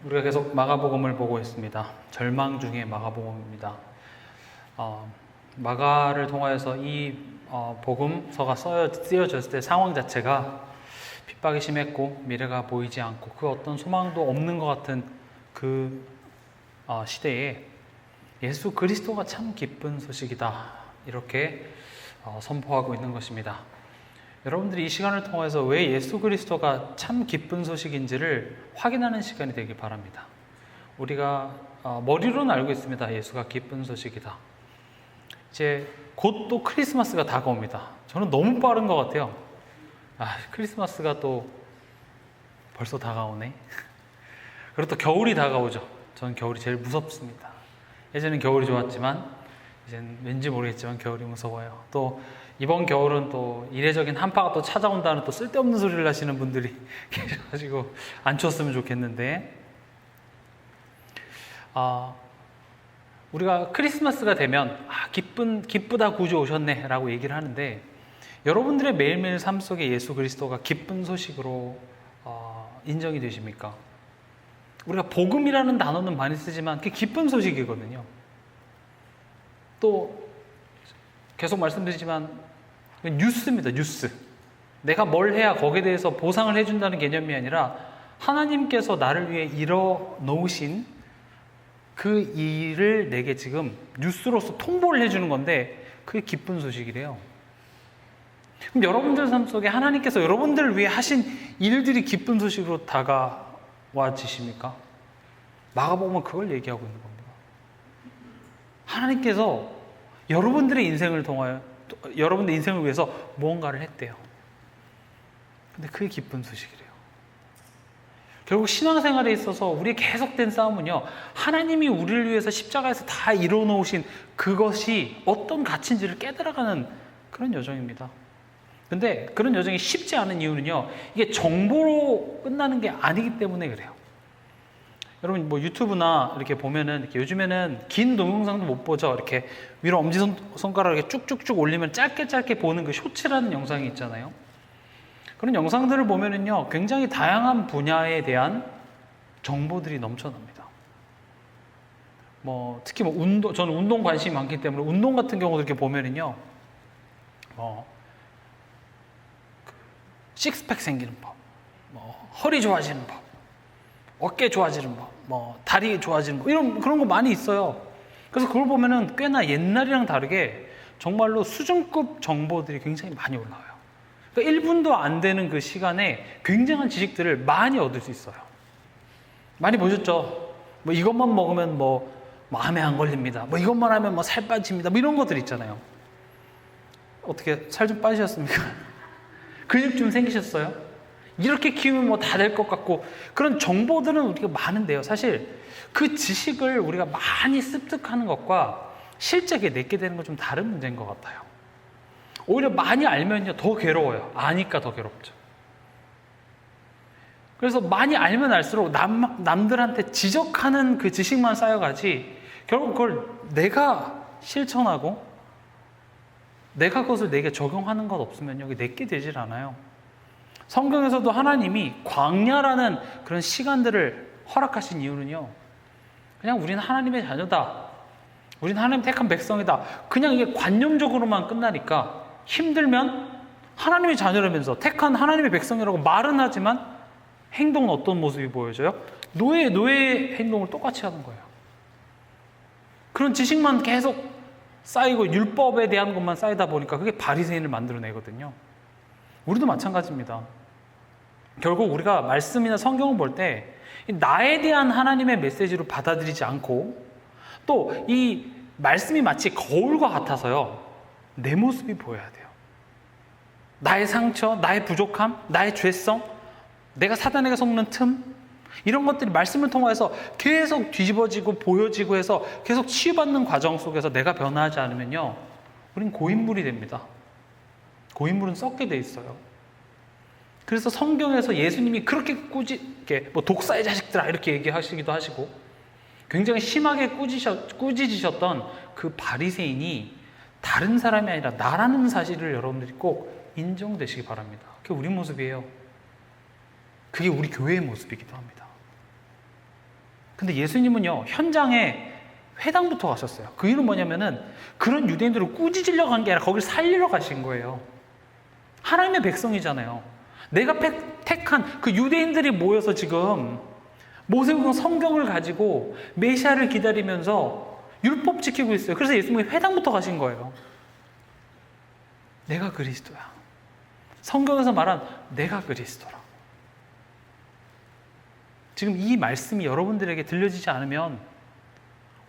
우리가 계속 마가복음을 보고 있습니다. 절망 중에 마가복음입니다. 마가를 통하여서 이 복음서가 쓰여졌을 때 상황 자체가 핍박이 심했고 미래가 보이지 않고 그 어떤 소망도 없는 것 같은 그 시대에 예수 그리스도가 참 기쁜 소식이다, 이렇게 선포하고 있는 것입니다. 여러분들이 이 시간을 통해서 왜 예수 그리스도가 참 기쁜 소식인지를 확인하는 시간이 되길 바랍니다. 우리가 머리로는 알고 있습니다. 예수가 기쁜 소식이다. 이제 곧 또 크리스마스가 다가옵니다. 저는 너무 빠른 것 같아요. 크리스마스가 또 벌써 다가오네. 그리고 또 겨울이 다가오죠. 저는 겨울이 제일 무섭습니다. 예전엔 겨울이 좋았지만 이제는 왠지 모르겠지만 겨울이 무서워요. 또 이번 겨울은 또 이례적인 한파가 또 찾아온다는 또 쓸데없는 소리를 하시는 분들이 계셔가지고 안 추웠으면 좋겠는데, 우리가 크리스마스가 되면 기쁘다 구주 오셨네 라고 얘기를 하는데, 여러분들의 매일매일 삶 속에 예수 그리스도가 기쁜 소식으로 인정이 되십니까? 우리가 복음이라는 단어는 많이 쓰지만 그게 기쁜 소식이거든요. 또 계속 말씀드리지만 뉴스입니다. 뉴스. 내가 뭘 해야 거기에 대해서 보상을 해준다는 개념이 아니라 하나님께서 나를 위해 이뤄놓으신 그 일을 내게 지금 뉴스로서 통보를 해주는 건데, 그게 기쁜 소식이래요. 그럼 여러분들 삶 속에 하나님께서 여러분들을 위해 하신 일들이 기쁜 소식으로 다가와지십니까? 마가복음은 그걸 얘기하고 있는 겁니다. 하나님께서 여러분들의 인생을 통하여, 여러분들의 인생을 위해서 무언가를 했대요. 근데 그게 기쁜 소식이래요. 결국 신앙생활에 있어서 우리의 계속된 싸움은요, 하나님이 우리를 위해서 십자가에서 다 이뤄놓으신 그것이 어떤 가치인지를 깨달아가는 그런 여정입니다. 근데 그런 여정이 쉽지 않은 이유는요, 이게 정보로 끝나는 게 아니기 때문에 그래요. 여러분 유튜브나 이렇게 보면은 이렇게 요즘에는 긴 동영상도 못 보죠. 이렇게 위로 엄지손가락을 이렇게 쭉쭉쭉 올리면 짧게 보는 그 쇼츠라는 영상이 있잖아요. 그런 영상들을 보면은요, 굉장히 다양한 분야에 대한 정보들이 넘쳐납니다. 특히 저는 운동 관심이 많기 때문에 운동 같은 경우도 이렇게 보면은요, 식스팩 생기는 법, 허리 좋아지는 법, 어깨 좋아지는 법, 다리 좋아지는 법, 그런 거 많이 있어요. 그래서 그걸 보면은 꽤나 옛날이랑 다르게 정말로 수준급 정보들이 굉장히 많이 올라와요. 그러니까 1분도 안 되는 그 시간에 굉장한 지식들을 많이 얻을 수 있어요. 많이 보셨죠? 이것만 먹으면 암에 안 걸립니다. 이것만 하면 살 빠집니다. 이런 것들 있잖아요. 어떻게 살 좀 빠지셨습니까? 근육 좀 생기셨어요? 이렇게 키우면 다 될 것 같고, 그런 정보들은 우리가 많은데요. 사실 그 지식을 우리가 많이 습득하는 것과 실제 내게 되는 건 좀 다른 문제인 것 같아요. 오히려 많이 알면요, 더 괴로워요. 아니까 더 괴롭죠. 그래서 많이 알면 알수록 남들한테 지적하는 그 지식만 쌓여가지, 결국 그걸 내가 실천하고 내가 그것을 내게 적용하는 것 없으면 여기 내게 되질 않아요. 성경에서도 하나님이 광야라는 그런 시간들을 허락하신 이유는요, 그냥 우리는 하나님의 자녀다, 우리는 하나님 택한 백성이다, 그냥 이게 관념적으로만 끝나니까 힘들면 하나님의 자녀라면서 택한 하나님의 백성이라고 말은 하지만 행동은 어떤 모습이 보여져요? 노예의 행동을 똑같이 하는 거예요. 그런 지식만 계속 쌓이고 율법에 대한 것만 쌓이다 보니까 그게 바리새인을 만들어내거든요. 우리도 마찬가지입니다. 결국 우리가 말씀이나 성경을 볼 때 나에 대한 하나님의 메시지로 받아들이지 않고, 또 이 말씀이 마치 거울과 같아서요, 내 모습이 보여야 돼요. 나의 상처, 나의 부족함, 나의 죄성, 내가 사단에게 속는 틈, 이런 것들이 말씀을 통해서 계속 뒤집어지고 보여지고 해서 계속 치유받는 과정 속에서 내가 변화하지 않으면요, 우린 고인물이 됩니다. 고인물은 썩게 돼 있어요. 그래서 성경에서 예수님이 그렇게 독사의 자식들아 이렇게 얘기하시기도 하시고, 굉장히 심하게 꾸짖으셨던 그 바리새인이 다른 사람이 아니라 나라는 사실을 여러분들이 꼭 인정되시기 바랍니다. 그게 우리 모습이에요. 그게 우리 교회의 모습이기도 합니다. 근데 예수님은요, 현장에 회당부터 가셨어요. 그 이유는 뭐냐면은 그런 유대인들을 꾸짖으려고 한 게 아니라 거기를 살리러 가신 거예요. 하나님의 백성이잖아요. 내가 택한 그 유대인들이 모여서 지금 모세오경 성경을 가지고 메시아를 기다리면서 율법 지키고 있어요. 그래서 예수님이 회당부터 가신 거예요. 내가 그리스도야. 성경에서 말한 내가 그리스도라. 지금 이 말씀이 여러분들에게 들려지지 않으면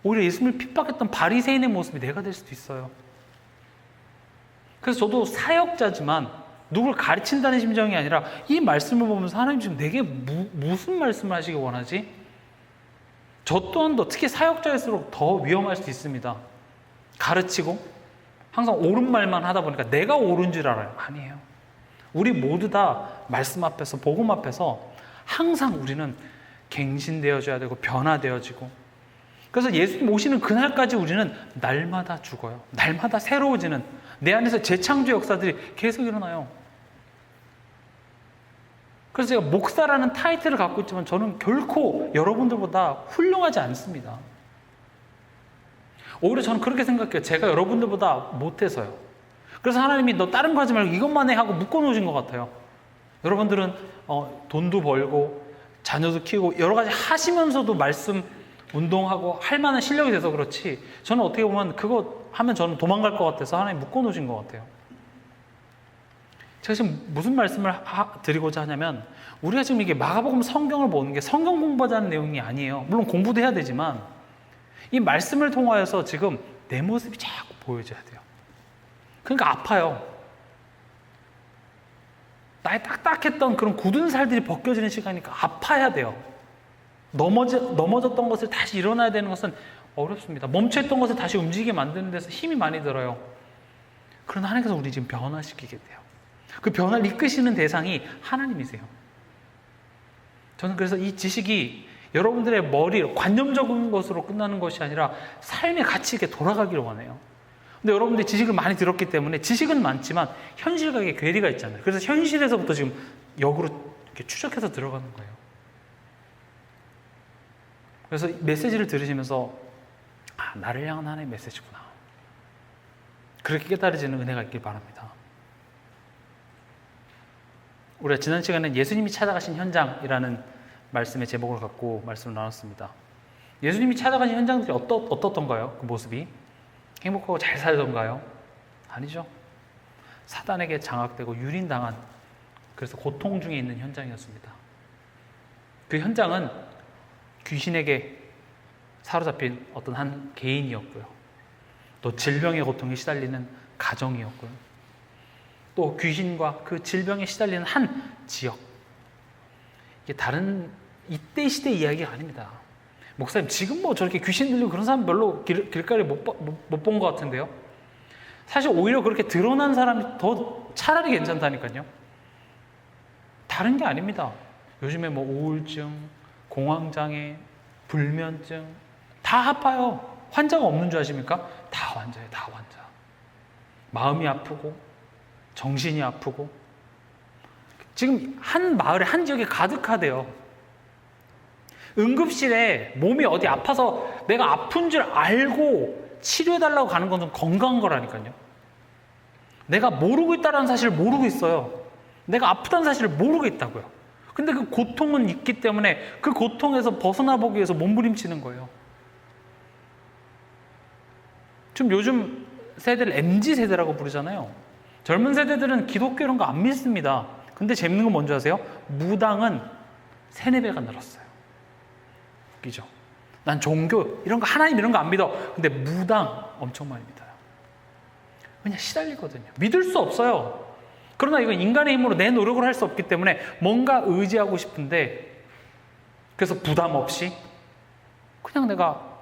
오히려 예수님을 핍박했던 바리새인의 모습이 내가 될 수도 있어요. 그래서 저도 사역자지만 누굴 가르친다는 심정이 아니라 이 말씀을 보면서 하나님 지금 내게 무슨 말씀을 하시기 원하지? 저 또한도 특히 사역자일수록 더 위험할 수 있습니다. 가르치고 항상 옳은 말만 하다 보니까 내가 옳은 줄 알아요. 아니에요. 우리 모두 다 말씀 앞에서 복음 앞에서 항상 우리는 갱신되어져야 되고 변화되어지고, 그래서 예수님 오시는 그날까지 우리는 날마다 죽어요. 날마다 새로워지는 내 안에서 재창조 역사들이 계속 일어나요. 그래서 제가 목사라는 타이틀을 갖고 있지만 저는 결코 여러분들보다 훌륭하지 않습니다. 오히려 저는 그렇게 생각해요. 제가 여러분들보다 못해서요. 그래서 하나님이 너 다른 거 하지 말고 이것만 해 하고 묶어놓으신 것 같아요. 여러분들은 돈도 벌고 자녀도 키우고 여러 가지 하시면서도 말씀 운동하고 할 만한 실력이 돼서 그렇지, 저는 어떻게 보면 그거 하면 저는 도망갈 것 같아서 하나님 묶어놓으신 것 같아요. 제가 지금 무슨 말씀을 드리고자 하냐면, 우리가 지금 이게 마가복음 성경을 보는 게 성경 공부하자는 내용이 아니에요. 물론 공부도 해야 되지만 이 말씀을 통하여서 지금 내 모습이 자꾸 보여져야 돼요. 그러니까 아파요. 나의 딱딱했던 그런 굳은 살들이 벗겨지는 시간이니까 아파야 돼요. 넘어졌던 것을 다시 일어나야 되는 것은 어렵습니다. 멈춰있던 것을 다시 움직이게 만드는 데서 힘이 많이 들어요. 그러나 하나님께서 우리 지금 변화시키게 돼요. 그 변화를 이끄시는 대상이 하나님이세요. 저는 그래서 이 지식이 여러분들의 머리, 관념적인 것으로 끝나는 것이 아니라 삶의 가치 있게 돌아가기를 원해요. 근데 여러분들이 지식을 많이 들었기 때문에 지식은 많지만 현실과의 괴리가 있잖아요. 그래서 현실에서부터 지금 역으로 이렇게 추적해서 들어가는 거예요. 그래서 메시지를 들으시면서 나를 향한 하나님의 메시지구나, 그렇게 깨달아지는 은혜가 있길 바랍니다. 우리가 지난 시간에 예수님이 찾아가신 현장이라는 말씀의 제목을 갖고 말씀을 나눴습니다. 예수님이 찾아가신 현장들이 어떻던가요? 그 모습이 행복하고 잘 살던가요? 아니죠. 사단에게 장악되고 유린당한, 그래서 고통 중에 있는 현장이었습니다. 그 현장은 귀신에게 사로잡힌 어떤 한 개인이었고요, 또 질병의 고통에 시달리는 가정이었고요, 또 귀신과 그 질병에 시달리는 한 지역. 이게 다른 이때 시대 이야기가 아닙니다. 목사님, 지금 뭐 저렇게 귀신 들리고 그런 사람 별로 길거리에 못 본 것 같은데요? 사실 오히려 그렇게 드러난 사람이 더 차라리 괜찮다니까요. 다른 게 아닙니다. 요즘에 뭐 우울증, 공황장애, 불면증 다 아파요. 환자가 없는 줄 아십니까? 다 환자예요. 다 환자. 마음이 아프고 정신이 아프고 지금 한 마을에 한 지역에 가득하대요. 응급실에 몸이 어디 아파서 내가 아픈 줄 알고 치료해달라고 가는 건 좀 건강한 거라니까요. 내가 모르고 있다는 사실을 모르고 있어요. 내가 아프다는 사실을 모르고 있다고요. 근데 그 고통은 있기 때문에 그 고통에서 벗어나 보기 위해서 몸부림치는 거예요. 지금 요즘 세대를 MZ세대라고 부르잖아요. 젊은 세대들은 기독교 이런 거 안 믿습니다. 근데 재밌는 건 뭔지 아세요? 무당은 3-4배가 늘었어요. 웃기죠? 난 종교 이런 거, 하나님 이런 거 안 믿어. 근데 무당 엄청 많이 믿어요. 그냥 시달리거든요. 믿을 수 없어요. 그러나 이건 인간의 힘으로 내 노력을 할 수 없기 때문에 뭔가 의지하고 싶은데, 그래서 부담 없이 그냥 내가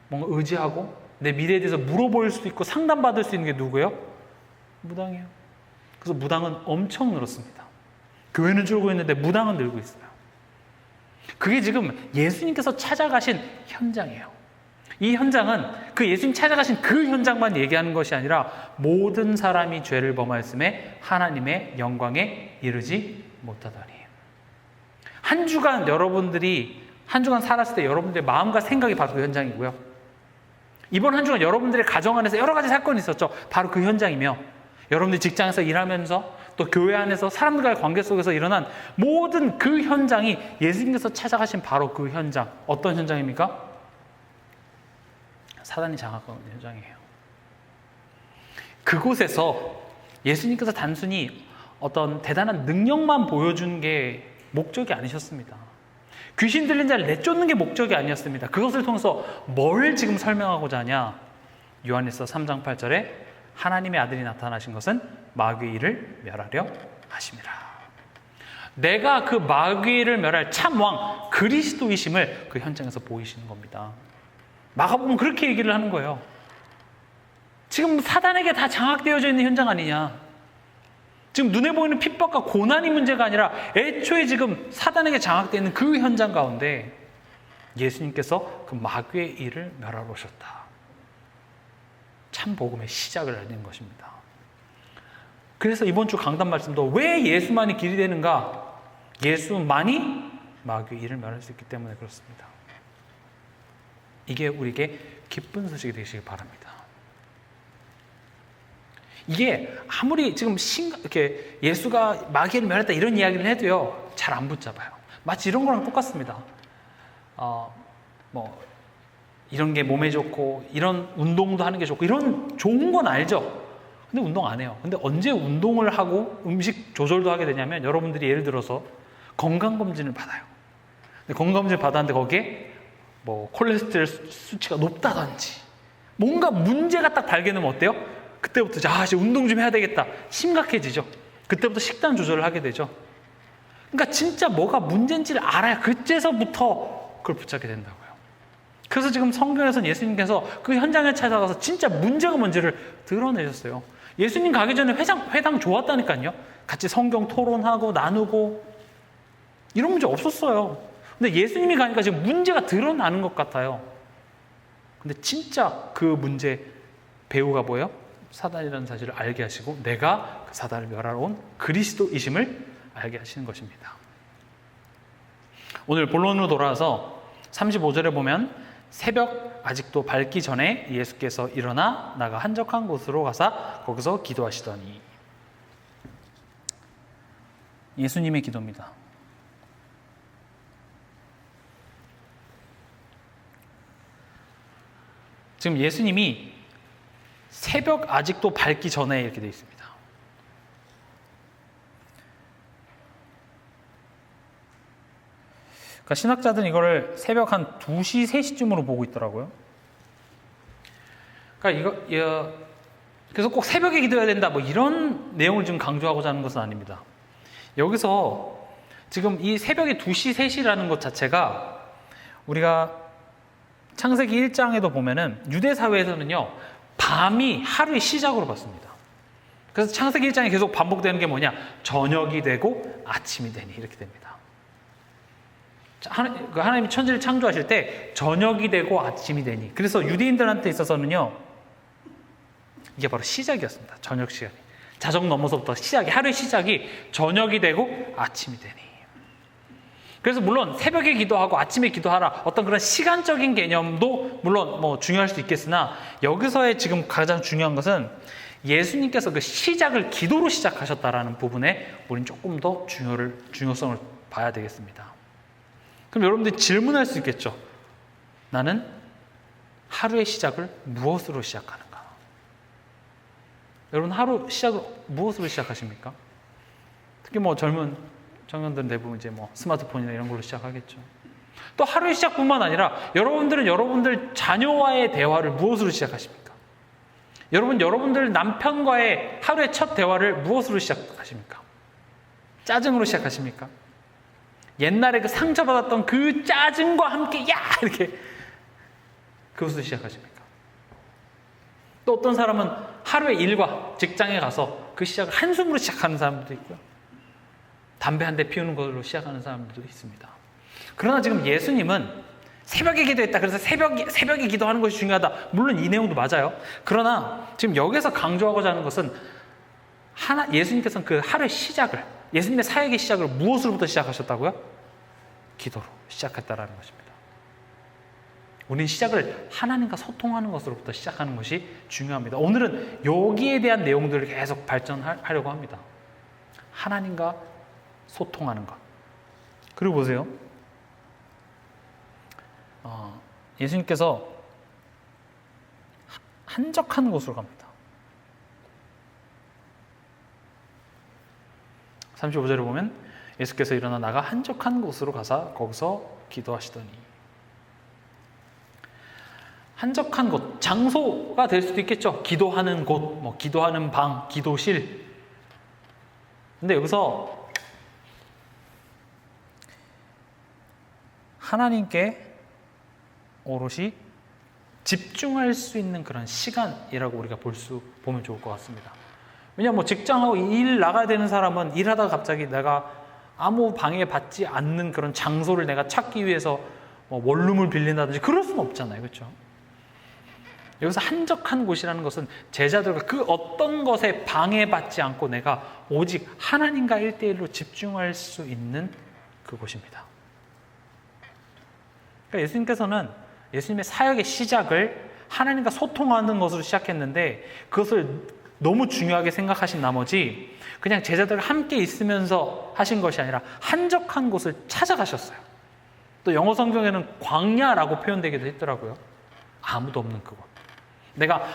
뭔가 의지하고 내 미래에 대해서 물어볼 수도 있고 상담받을 수 있는 게 누구예요? 무당이에요. 그래서 무당은 엄청 늘었습니다. 교회는 줄고 있는데 무당은 늘고 있어요. 그게 지금 예수님께서 찾아가신 현장이에요. 이 현장은 그 예수님 찾아가신 그 현장만 얘기하는 것이 아니라 모든 사람이 죄를 범하였음에 하나님의 영광에 이르지 못하더니. 한 주간 여러분들이 한 주간 살았을 때 여러분들의 마음과 생각이 바로 그 현장이고요. 이번 한 주간 여러분들의 가정 안에서 여러 가지 사건이 있었죠. 바로 그 현장이며, 여러분들이 직장에서 일하면서 또 교회 안에서 사람들과의 관계 속에서 일어난 모든 그 현장이 예수님께서 찾아가신 바로 그 현장. 어떤 현장입니까? 사단이 장악하는 현장이에요. 그곳에서 예수님께서 단순히 어떤 대단한 능력만 보여준 게 목적이 아니셨습니다. 귀신 들린 자를 내쫓는 게 목적이 아니었습니다. 그것을 통해서 뭘 지금 설명하고자 하냐? 요한일서 3장 8절에 하나님의 아들이 나타나신 것은 마귀의 일을 멸하려 하심이라. 내가 그 마귀를 멸할 참왕 그리스도이심을 그 현장에서 보이시는 겁니다. 마가복음은 그렇게 얘기를 하는 거예요. 지금 사단에게 다 장악되어져 있는 현장 아니냐. 지금 눈에 보이는 핍박과 고난이 문제가 아니라 애초에 지금 사단에게 장악되어 있는 그 현장 가운데 예수님께서 그 마귀의 일을 멸하러 오셨다. 참 복음의 시작을 알리는 것입니다. 그래서 이번 주 강단 말씀도 왜 예수만이 길이 되는가? 예수만이 마귀의 일을 멸할 수 있기 때문에 그렇습니다. 이게 우리에게 기쁜 소식이 되시길 바랍니다. 이게 아무리 지금 이렇게 예수가 마귀를 멸했다 이런 이야기를 해도요, 잘 안 붙잡아요. 마치 이런 거랑 똑같습니다. 이런 게 몸에 좋고 이런 운동도 하는 게 좋고 이런 좋은 건 알죠. 근데 운동 안 해요. 근데 언제 운동을 하고 음식 조절도 하게 되냐면, 여러분들이 예를 들어서 건강검진을 받아요. 근데 건강검진을 받았는데 거기에 콜레스테롤 수치가 높다든지 뭔가 문제가 딱 발견되면 어때요? 그때부터 이제 운동 좀 해야 되겠다 심각해지죠. 그때부터 식단 조절을 하게 되죠. 그러니까 진짜 뭐가 문제인지를 알아야 그때서부터 그걸 붙잡게 된다고요. 그래서 지금 성경에서는 예수님께서 그 현장에 찾아가서 진짜 문제가 뭔지를 드러내셨어요. 예수님 가기 전에 회당 좋았다니까요. 같이 성경 토론하고 나누고 이런 문제 없었어요. 근데 예수님이 가니까 지금 문제가 드러나는 것 같아요. 근데 진짜 그 문제 배우가 뭐예요? 사단이라는 사실을 알게 하시고 내가 그 사단을 멸하러 온 그리스도이심을 알게 하시는 것입니다. 오늘 본론으로 돌아와서 35절에 보면 새벽 아직도 밝기 전에 예수께서 일어나 나가 한적한 곳으로 가사 거기서 기도하시더니. 예수님의 기도입니다. 지금 예수님이 새벽 아직도 밝기 전에 이렇게 되어 있습니다. 그러니까 신학자들은 이거를 새벽 한 2시, 3시쯤으로 보고 있더라고요. 그러니까 그래서 꼭 새벽에 기도해야 된다 이런 내용을 지금 강조하고자 하는 것은 아닙니다. 여기서 지금 이 새벽에 2시, 3시라는 것 자체가 우리가 창세기 1장에도 보면은 유대 사회에서는요, 밤이 하루의 시작으로 봤습니다. 그래서 창세기 1장에 계속 반복되는 게 뭐냐? 저녁이 되고 아침이 되니 이렇게 됩니다. 하나님이 천지를 창조하실 때 저녁이 되고 아침이 되니. 그래서 유대인들한테 있어서는요, 이게 바로 시작이었습니다. 저녁 시간이. 자정 넘어서부터 시작이, 하루의 시작이 저녁이 되고 아침이 되니. 그래서 물론 새벽에 기도하고 아침에 기도하라, 어떤 그런 시간적인 개념도 물론 중요할 수 있겠으나, 여기서의 지금 가장 중요한 것은 예수님께서 그 시작을 기도로 시작하셨다라는 부분에 우리는 조금 더 중요성을 봐야 되겠습니다. 그럼 여러분들이 질문할 수 있겠죠. 나는 하루의 시작을 무엇으로 시작하는가? 여러분 하루 시작을 무엇으로 시작하십니까? 특히 젊은 청년들은 대부분 이제 스마트폰이나 이런 걸로 시작하겠죠. 또 하루의 시작뿐만 아니라 여러분들은 여러분들 자녀와의 대화를 무엇으로 시작하십니까? 여러분들 남편과의 하루의 첫 대화를 무엇으로 시작하십니까? 짜증으로 시작하십니까? 옛날에 그 상처받았던 그 짜증과 함께 이렇게 그것으로 시작하십니까? 또 어떤 사람은 하루의 일과 직장에 가서 그 시작을 한숨으로 시작하는 사람들도 있고요. 담배 한 대 피우는 걸로 시작하는 사람들도 있습니다. 그러나 지금 예수님은 새벽에 기도했다. 그래서 새벽에 기도하는 것이 중요하다. 물론 이 내용도 맞아요. 그러나 지금 여기서 강조하고자 하는 것은 예수님께서는 그 하루의 시작을, 예수님의 사역의 시작을 무엇으로부터 시작하셨다고요? 기도로 시작했다라는 것입니다. 우리는 시작을 하나님과 소통하는 것으로부터 시작하는 것이 중요합니다. 오늘은 여기에 대한 내용들을 계속 발전하려고 합니다. 하나님과 소통하는 것. 그리고 보세요. 예수님께서 한적한 곳으로 갑니다. 35절에 보면 예수께서 일어나 나가 한적한 곳으로 가사 거기서 기도하시더니, 한적한 곳, 장소가 될 수도 있겠죠. 기도하는 곳, 기도하는 방, 기도실. 근데 여기서 하나님께 오롯이 집중할 수 있는 그런 시간이라고 우리가 보면 좋을 것 같습니다. 왜냐하면 직장하고 일 나가야 되는 사람은 일하다가 갑자기 내가 아무 방해받지 않는 그런 장소를 내가 찾기 위해서 원룸을 빌린다든지 그럴 수는 없잖아요. 그렇죠? 여기서 한적한 곳이라는 것은 제자들과 그 어떤 것에 방해받지 않고 내가 오직 하나님과 1대1로 집중할 수 있는 그곳입니다. 그러니까 예수님께서는 예수님의 사역의 시작을 하나님과 소통하는 것으로 시작했는데 그것을 너무 중요하게 생각하신 나머지 그냥 제자들과 함께 있으면서 하신 것이 아니라 한적한 곳을 찾아가셨어요. 또 영어 성경에는 광야라고 표현되기도 했더라고요. 아무도 없는 그곳.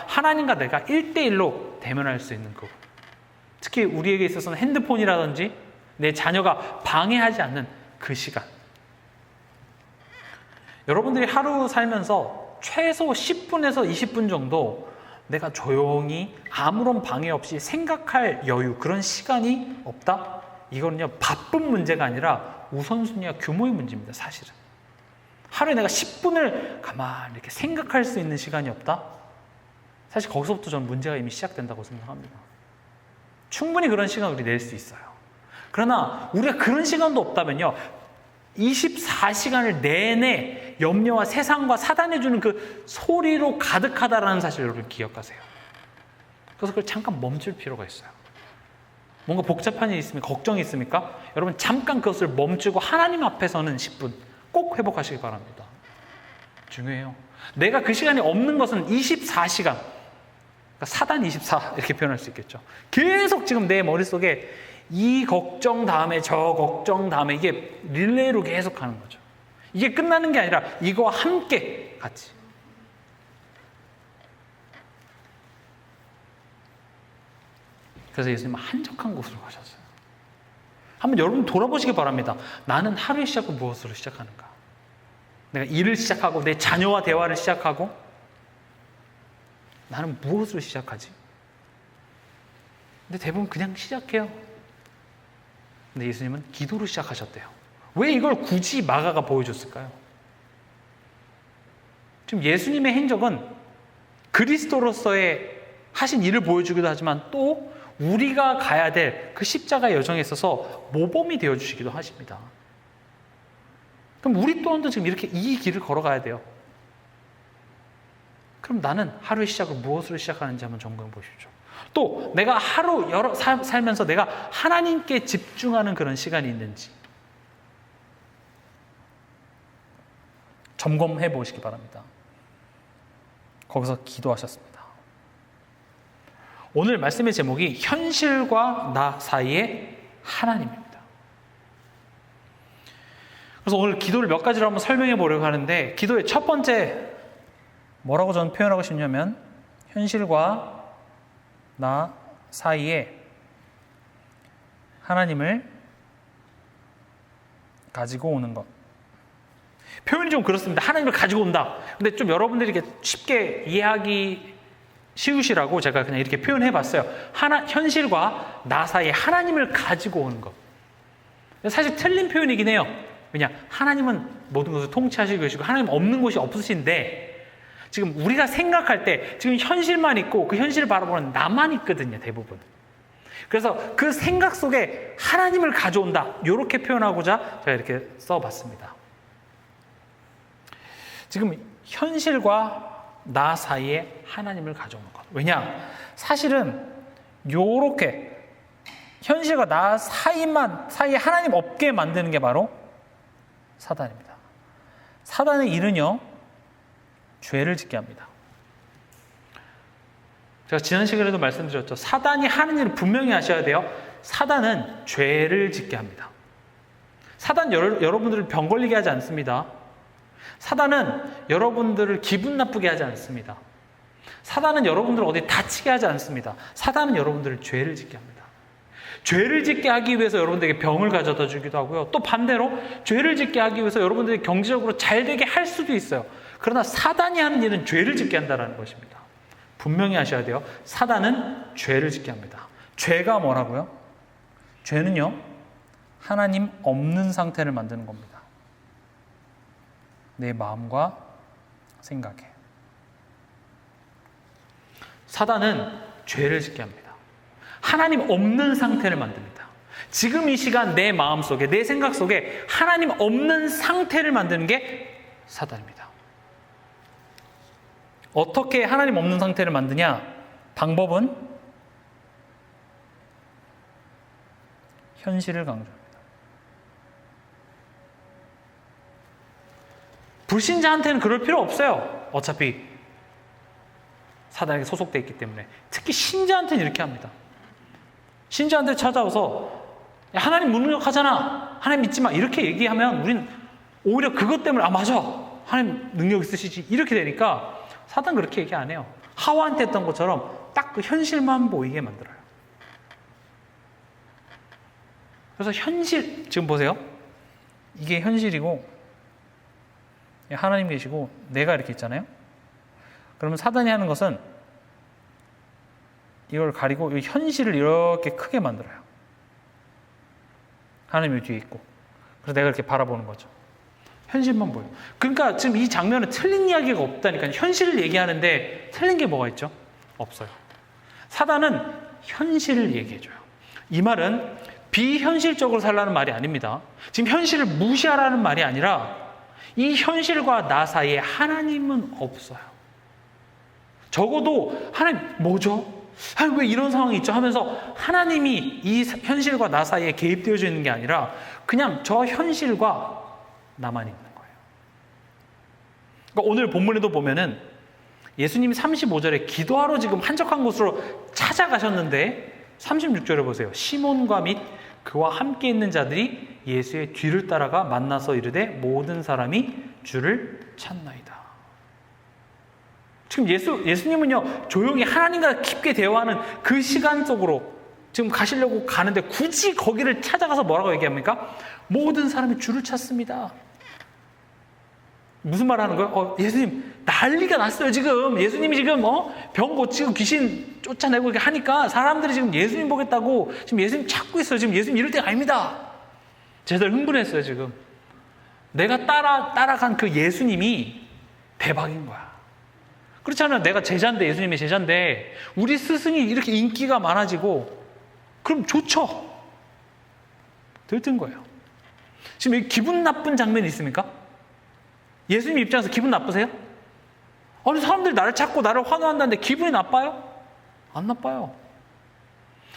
하나님과 내가 1대1로 대면할 수 있는 그곳. 특히 우리에게 있어서는 핸드폰이라든지 내 자녀가 방해하지 않는 그 시간. 여러분들이 하루 살면서 최소 10분에서 20분 정도 내가 조용히 아무런 방해 없이 생각할 여유, 그런 시간이 없다? 이거는요, 바쁜 문제가 아니라 우선순위와 규모의 문제입니다, 사실은. 하루에 내가 10분을 가만히 이렇게 생각할 수 있는 시간이 없다? 사실 거기서부터 저는 문제가 이미 시작된다고 생각합니다. 충분히 그런 시간을 우리 낼 수 있어요. 그러나 우리가 그런 시간도 없다면요, 24시간을 내내 염려와 세상과 사단이 주는 그 소리로 가득하다라는 사실을 여러분 기억하세요. 그래서 그걸 잠깐 멈출 필요가 있어요. 뭔가 복잡한 일이 있으면 걱정이 있습니까? 여러분 잠깐 그것을 멈추고 하나님 앞에 서는 10분 꼭 회복하시기 바랍니다. 중요해요. 내가 그 시간이 없는 것은 24시간, 그러니까 사단 24 이렇게 표현할 수 있겠죠. 계속 지금 내 머릿속에 이 걱정 다음에 저 걱정 다음에 이게 릴레이로 계속 가는 거죠. 이게 끝나는 게 아니라 이거와 함께 같이. 그래서 예수님은 한적한 곳으로 가셨어요. 한번 여러분 돌아보시기 바랍니다. 나는 하루의 시작을 무엇으로 시작하는가? 내가 일을 시작하고 내 자녀와 대화를 시작하고 나는 무엇으로 시작하지? 근데 대부분 그냥 시작해요. 근데 예수님은 기도로 시작하셨대요. 왜 이걸 굳이 마가가 보여줬을까요? 지금 예수님의 행적은 그리스도로서의 하신 일을 보여주기도 하지만 또 우리가 가야 될 그 십자가의 여정에 있어서 모범이 되어주시기도 하십니다. 그럼 우리 또한도 지금 이렇게 이 길을 걸어가야 돼요. 그럼 나는 하루의 시작을 무엇으로 시작하는지 한번 점검해 보십시오. 또 내가 하루 살면서 내가 하나님께 집중하는 그런 시간이 있는지 점검해 보시기 바랍니다. 거기서 기도하셨습니다. 오늘 말씀의 제목이 현실과 나 사이의 하나님입니다. 그래서 오늘 기도를 몇 가지로 한번 설명해 보려고 하는데, 기도의 첫 번째 뭐라고 저는 표현하고 싶냐면 현실과 나 사이에 하나님을 가지고 오는 것. 표현이 좀 그렇습니다. 하나님을 가지고 온다. 근데 좀 여러분들이 이렇게 쉽게 이해하기 쉬우시라고 제가 그냥 이렇게 표현해 봤어요. 현실과 나 사이에 하나님을 가지고 오는 것. 사실 틀린 표현이긴 해요. 왜냐? 하나님은 모든 것을 통치하시고 계시고 하나님 없는 곳이 없으신데, 지금 우리가 생각할 때 지금 현실만 있고 그 현실을 바라보는 나만 있거든요, 대부분. 그래서 그 생각 속에 하나님을 가져온다, 이렇게 표현하고자 제가 이렇게 써봤습니다. 지금 현실과 나 사이에 하나님을 가져오는 것. 왜냐? 사실은 요렇게 현실과 나 사이에 하나님 없게 만드는 게 바로 사단입니다. 사단의 일은요, 죄를 짓게 합니다. 제가 지난 시간에도 말씀드렸죠. 사단이 하는 일을 분명히 아셔야 돼요. 사단은 죄를 짓게 합니다. 사단 여러분들을 병 걸리게 하지 않습니다. 사단은 여러분들을 기분 나쁘게 하지 않습니다. 사단은 여러분들을 어디 다치게 하지 않습니다. 사단은 여러분들을 죄를 짓게 합니다. 죄를 짓게 하기 위해서 여러분들에게 병을 가져다 주기도 하고요. 또 반대로 죄를 짓게 하기 위해서 여러분들이 경제적으로 잘 되게 할 수도 있어요. 그러나 사단이 하는 일은 죄를 짓게 한다는 것입니다. 분명히 아셔야 돼요. 사단은 죄를 짓게 합니다. 죄가 뭐라고요? 죄는요, 하나님 없는 상태를 만드는 겁니다. 내 마음과 생각에. 사단은 죄를 짓게 합니다. 하나님 없는 상태를 만듭니다. 지금 이 시간 내 마음 속에, 내 생각 속에 하나님 없는 상태를 만드는 게 사단입니다. 어떻게 하나님 없는 상태를 만드냐? 방법은 현실을 강조합니다. 불신자한테는 그럴 필요 없어요. 어차피 사단에게 소속되어 있기 때문에. 특히 신자한테는 이렇게 합니다. 신자한테 찾아와서 하나님 무능력하잖아, 하나님 믿지 마, 이렇게 얘기하면 우린 오히려 그것 때문에 맞아, 하나님 능력 있으시지, 이렇게 되니까 사단 그렇게 얘기 안 해요. 하와한테 했던 것처럼 딱 그 현실만 보이게 만들어요. 그래서 현실, 지금 보세요. 이게 현실이고 하나님 계시고 내가 이렇게 있잖아요. 그러면 사단이 하는 것은 이걸 가리고 이 현실을 이렇게 크게 만들어요. 하나님이 뒤에 있고, 그래서 내가 이렇게 바라보는 거죠. 현실만 보여. 그러니까 지금 이 장면은 틀린 이야기가 없다니까요. 현실을 얘기하는데 틀린 게 뭐가 있죠? 없어요. 사단은 현실을 얘기해줘요. 이 말은 비현실적으로 살라는 말이 아닙니다. 지금 현실을 무시하라는 말이 아니라 이 현실과 나 사이에 하나님은 없어요. 적어도 하나님 뭐죠? 하나님 왜 이런 상황이 있죠? 하면서 하나님이 이 현실과 나 사이에 개입되어져 있는 게 아니라 그냥 저 현실과 나만 있는 거예요. 그러니까 오늘 본문에도 보면은 예수님이 35절에 기도하러 지금 한적한 곳으로 찾아가셨는데 36절에 보세요. 시몬과 및 그와 함께 있는 자들이 예수의 뒤를 따라가 만나서 이르되 모든 사람이 주를 찾나이다. 지금 예수님은요, 조용히 하나님과 깊게 대화하는 그 시간 속으로 지금 가시려고 가는데 굳이 거기를 찾아가서 뭐라고 얘기합니까? 모든 사람이 주를 찾습니다. 무슨 말 하는 거예요? 예수님, 난리가 났어요, 지금. 예수님이 지금, 병 고치고 귀신 쫓아내고 이렇게 하니까 사람들이 지금 예수님 보겠다고 지금 예수님 찾고 있어요. 지금 예수님 이럴 때가 아닙니다. 제자들 흥분했어요, 지금. 내가 따라간 그 예수님이 대박인 거야. 그렇잖아요. 내가 제자인데, 예수님의 제자인데, 우리 스승이 이렇게 인기가 많아지고, 그럼 좋죠. 들뜬 거예요. 지금 여기 기분 나쁜 장면이 있습니까? 예수님 입장에서 기분 나쁘세요? 아니, 사람들이 나를 찾고 나를 환호한다는데 기분이 나빠요? 안 나빠요.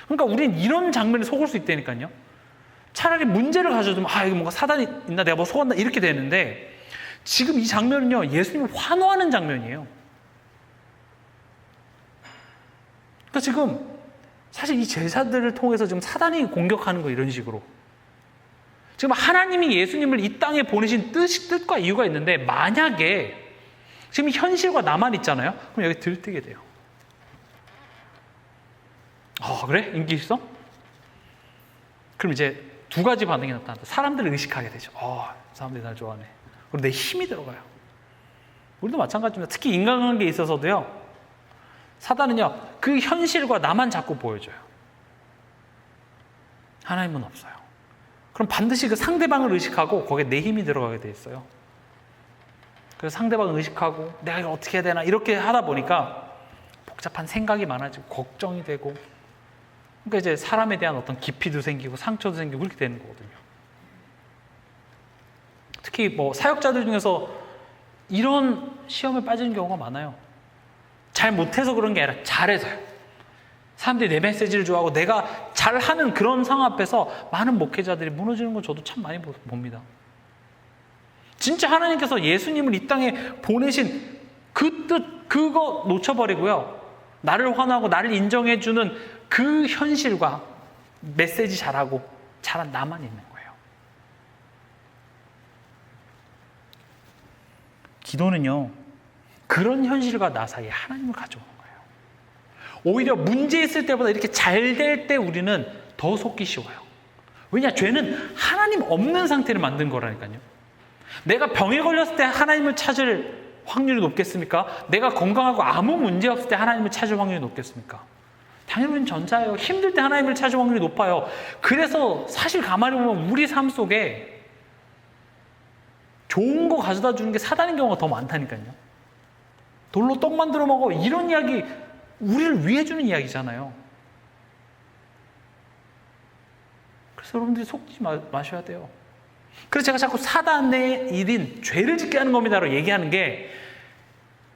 그러니까 우린 이런 장면에 속을 수 있다니까요. 차라리 문제를 가져두면, 이거 뭔가 사단이 있나, 내가 뭐 속았나, 이렇게 되는데, 지금 이 장면은요, 예수님을 환호하는 장면이에요. 그러니까 지금 사실 이 제자들을 통해서 지금 사단이 공격하는 거 이런 식으로. 지금 하나님이 예수님을 이 땅에 보내신 뜻과 이유가 있는데 만약에 지금 현실과 나만 있잖아요. 그럼 여기 들뜨게 돼요. 그래? 인기 있어? 그럼 이제 두 가지 반응이 나타난다. 사람들을 의식하게 되죠. 사람들이 날 좋아하네. 그리고 내 힘이 들어가요. 우리도 마찬가지입니다. 특히 인간관계에 있어서도요. 사단은요, 그 현실과 나만 자꾸 보여줘요. 하나님은 없어요. 그럼 반드시 그 상대방을 의식하고 거기에 내 힘이 들어가게 돼 있어요. 그래서 상대방을 의식하고 내가 이걸 어떻게 해야 되나 이렇게 하다 보니까 복잡한 생각이 많아지고 걱정이 되고, 그러니까 이제 사람에 대한 어떤 깊이도 생기고 상처도 생기고 그렇게 되는 거거든요. 특히 뭐 사역자들 중에서 이런 시험에 빠지는 경우가 많아요. 잘 못해서 그런 게 아니라 잘해서요. 사람들이 내 메시지를 좋아하고 내가 잘하는 그런 상황 앞에서 많은 목회자들이 무너지는 건 저도 참 많이 봅니다. 진짜 하나님께서 예수님을 이 땅에 보내신 그 뜻, 그거 놓쳐버리고요. 나를 환호하고 나를 인정해주는 그 현실과 메시지 잘하고 잘한 나만 있는 거예요. 기도는요, 그런 현실과 나 사이에 하나님을 가져오는 거예요. 오히려 문제 있을 때보다 이렇게 잘 될 때 우리는 더 속기 쉬워요. 왜냐? 죄는 하나님 없는 상태를 만든 거라니까요. 내가 병에 걸렸을 때 하나님을 찾을 확률이 높겠습니까? 내가 건강하고 아무 문제 없을 때 하나님을 찾을 확률이 높겠습니까? 당연히 우리는 전자예요. 힘들 때 하나님을 찾을 확률이 높아요. 그래서 사실 가만히 보면 우리 삶 속에 좋은 거 가져다 주는 게 사단인 경우가 더 많다니까요. 돌로 떡 만들어 먹어, 이런 이야기 우리를 위해 주는 이야기잖아요. 그래서 여러분들이 속지 마셔야 돼요. 그래서 제가 자꾸 사단의 일인 죄를 짓게 하는 겁니다라고 얘기하는 게,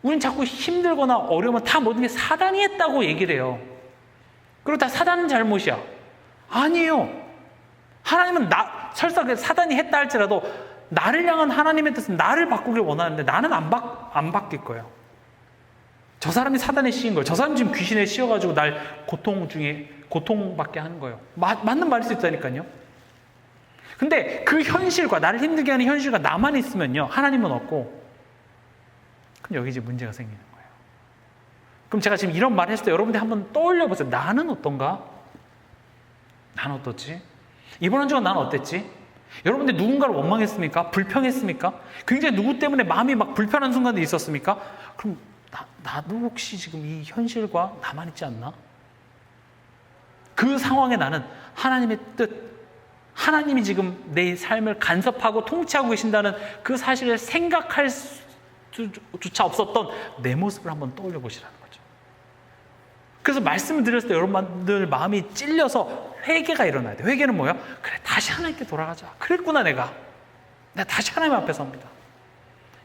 우린 자꾸 힘들거나 어려우면 다 모든 게 사단이 했다고 얘기를 해요. 그리고 다 사단은 잘못이야. 아니에요. 하나님은 설사 사단이 했다 할지라도 나를 향한 하나님의 뜻은 나를 바꾸길 원하는데 나는 안 바뀔 거예요. 저 사람이 사단에 씌인 거예요. 저 사람이 지금 귀신에 씌여가지고 날 고통받게 하는 거예요. 맞는 말일 수 있다니까요. 근데 그 현실과, 나를 힘들게 하는 현실과 나만 있으면요, 하나님은 없고, 그럼 여기 이제 문제가 생기는 거예요. 그럼 제가 지금 이런 말을 했을 때 여러분들이 한번 떠올려 보세요. 나는 어떤가? 나는 어떻지? 이번 한 주간 나는 어땠지? 여러분들 누군가를 원망했습니까? 불평했습니까? 굉장히 누구 때문에 마음이 막 불편한 순간도 있었습니까? 그럼 나도 혹시 지금 이 현실과 나만 있지 않나? 그 상황에 나는 하나님의 뜻, 하나님이 지금 내 삶을 간섭하고 통치하고 계신다는 그 사실을 생각할 수조차 없었던 내 모습을 한번 떠올려 보시라는 거죠. 그래서 말씀을 드렸을 때 여러분들 마음이 찔려서 회개가 일어나야 돼요. 회개는 뭐예요? 그래, 다시 하나님께 돌아가자. 그랬구나, 내가 다시 하나님 앞에 섭니다.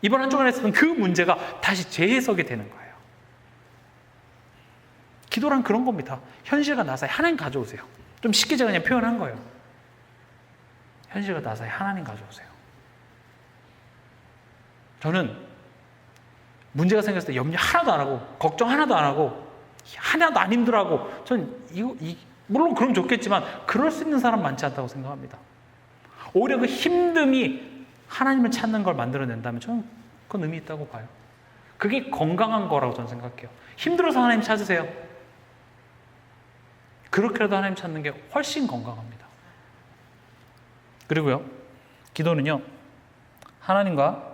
이번 한 주간에 있었던 그 문제가 다시 재해석이 되는 거예요. 기도란 그런 겁니다. 현실과 나 사이 하나님 가져오세요. 좀 쉽게 제가 그냥 표현한 거예요. 현실과 나 사이 하나님 가져오세요. 저는 문제가 생겼을 때 염려 하나도 안 하고, 걱정 하나도 안 하고, 하나도 안 힘들어하고, 저는 물론 그럼 좋겠지만 그럴 수 있는 사람 많지 않다고 생각합니다. 오히려 그 힘듦이 하나님을 찾는 걸 만들어낸다면 저는 그건 의미 있다고 봐요. 그게 건강한 거라고 저는 생각해요. 힘들어서 하나님 찾으세요. 그렇게라도 하나님 찾는 게 훨씬 건강합니다. 그리고요, 기도는요, 하나님과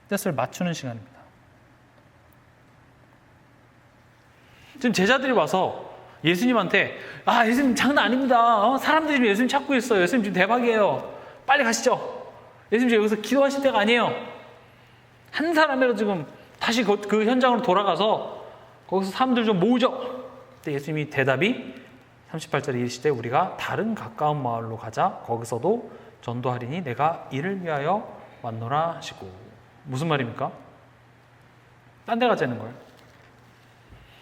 뜻을 맞추는 시간입니다. 지금 제자들이 와서 예수님한테, 예수님 장난 아닙니다. 사람들이 지금 예수님 찾고 있어요. 예수님 지금 대박이에요. 빨리 가시죠. 예수님 지금 여기서 기도하실 때가 아니에요. 한 사람이라도 지금 다시 그 현장으로 돌아가서 거기서 사람들 좀 모으죠. 그때 예수님이 대답이 38절에 이르시되 우리가 다른 가까운 마을로 가자. 거기서도 전도하리니 내가 이를 위하여 왔노라 하시고. 무슨 말입니까? 딴 데 가자는 거예요.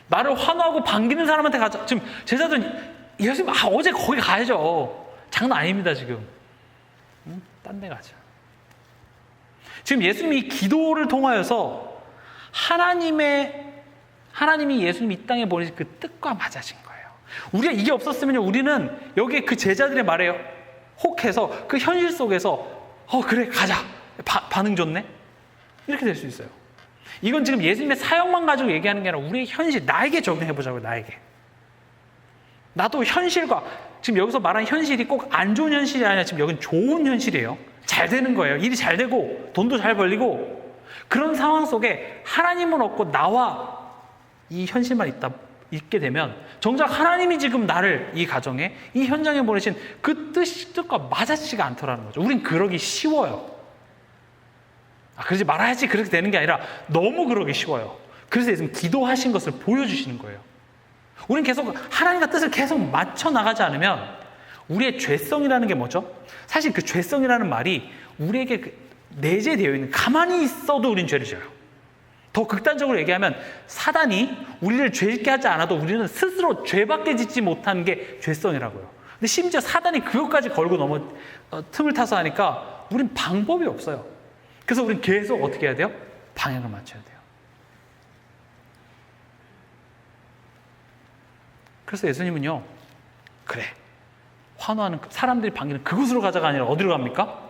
나를 환호하고 반기는 사람한테 가자. 지금 제자들은 예수님 어제 거기 가야죠. 장난 아닙니다 지금. 딴 데 가자. 지금 예수님이 기도를 통하여서 하나님이 예수님 이 땅에 보내신 그 뜻과 맞아진 거예요. 우리가 이게 없었으면 우리는 여기에 그 제자들의 말에 혹해서 그 현실 속에서 그래 가자. 반응 좋네. 이렇게 될 수 있어요. 이건 지금 예수님의 사역만 가지고 얘기하는 게 아니라 우리의 현실, 나에게 적용해보자고요. 나에게. 나도 현실과, 지금 여기서 말하는 현실이 꼭 안 좋은 현실이 아니라 지금 여기는 좋은 현실이에요. 잘 되는 거예요. 일이 잘 되고 돈도 잘 벌리고, 그런 상황 속에 하나님은 없고 나와 이 현실만 있게 되면 정작 하나님이 지금 나를 이 가정에, 이 현장에 보내신 그 뜻과 맞아지지가 않더라는 거죠. 우린 그러기 쉬워요. 그러지 말아야지 그렇게 되는 게 아니라 너무 그러기 쉬워요. 그래서 예수님 기도하신 것을 보여주시는 거예요. 우린 계속 하나님과 뜻을 계속 맞춰 나가지 않으면 우리의 죄성이라는 게 뭐죠? 사실 그 죄성이라는 말이 우리에게 내재되어 있는, 가만히 있어도 우린 죄를 지어요. 더 극단적으로 얘기하면 사단이 우리를 죄짓게 하지 않아도 우리는 스스로 죄밖에 짓지 못하는 게 죄성이라고요. 근데 심지어 사단이 그것까지 걸고 틈을 타서 하니까 우린 방법이 없어요. 그래서 우린 계속 어떻게 해야 돼요? 방향을 맞춰야 돼요. 그래서 예수님은요, 그래, 환호하는 사람들이 반기는 그곳으로 가자가 아니라 어디로 갑니까?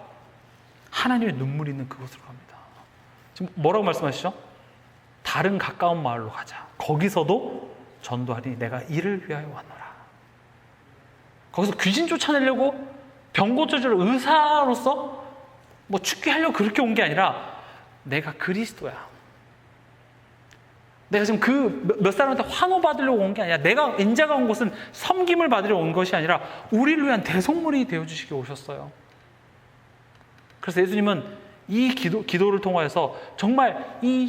하나님의 눈물이 있는 그곳으로 갑니다. 지금 뭐라고 말씀하시죠? 다른 가까운 마을로 가자. 거기서도 전도하니 내가 이를 위하여 왔노라. 거기서 귀신 쫓아내려고 병 고쳐줄 의사로서 뭐 죽게 하려고 그렇게 온 게 아니라 내가 그리스도야. 내가 지금 그 몇 사람한테 환호 받으려고 온 게 아니라 내가 인자가 온 곳은 섬김을 받으려 온 것이 아니라 우리를 위한 대속물이 되어주시기 오셨어요. 그래서 예수님은 이 기도를 통하여서 정말 이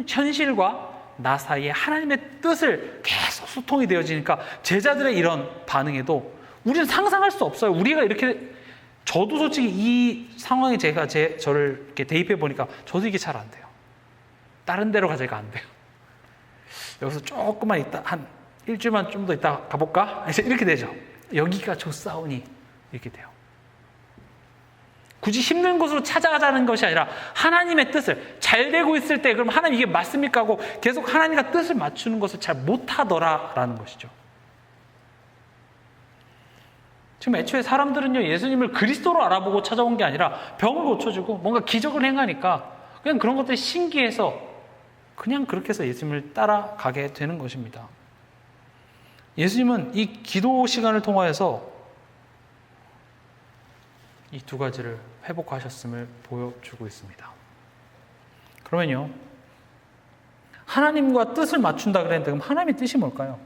현실과 나 사이에 하나님의 뜻을 계속 소통이 되어지니까 제자들의 이런 반응에도 우리는 상상할 수 없어요. 우리가 이렇게, 저도 솔직히 이 상황에 저를 이렇게 대입해 보니까 저도 이게 잘 안 돼요. 다른 데로 가자가 안 돼요. 여기서 조금만 있다, 한 일주일만 좀 더 있다 가볼까? 이렇게 되죠. 여기가 좋사오니 이렇게 돼요. 굳이 힘든 곳으로 찾아가자는 것이 아니라 하나님의 뜻을, 잘 되고 있을 때 그럼 하나님 이게 맞습니까? 하고 계속 하나님과 뜻을 맞추는 것을 잘 못하더라라는 것이죠. 지금 애초에 사람들은요, 예수님을 그리스도로 알아보고 찾아온 게 아니라 병을 고쳐주고 뭔가 기적을 행하니까 그냥 그런 것들이 신기해서 그냥 그렇게 해서 예수님을 따라가게 되는 것입니다. 예수님은 이 기도 시간을 통하여서 이 두 가지를 회복하셨음을 보여주고 있습니다. 그러면요, 하나님과 뜻을 맞춘다 그랬는데 그럼 하나님의 뜻이 뭘까요?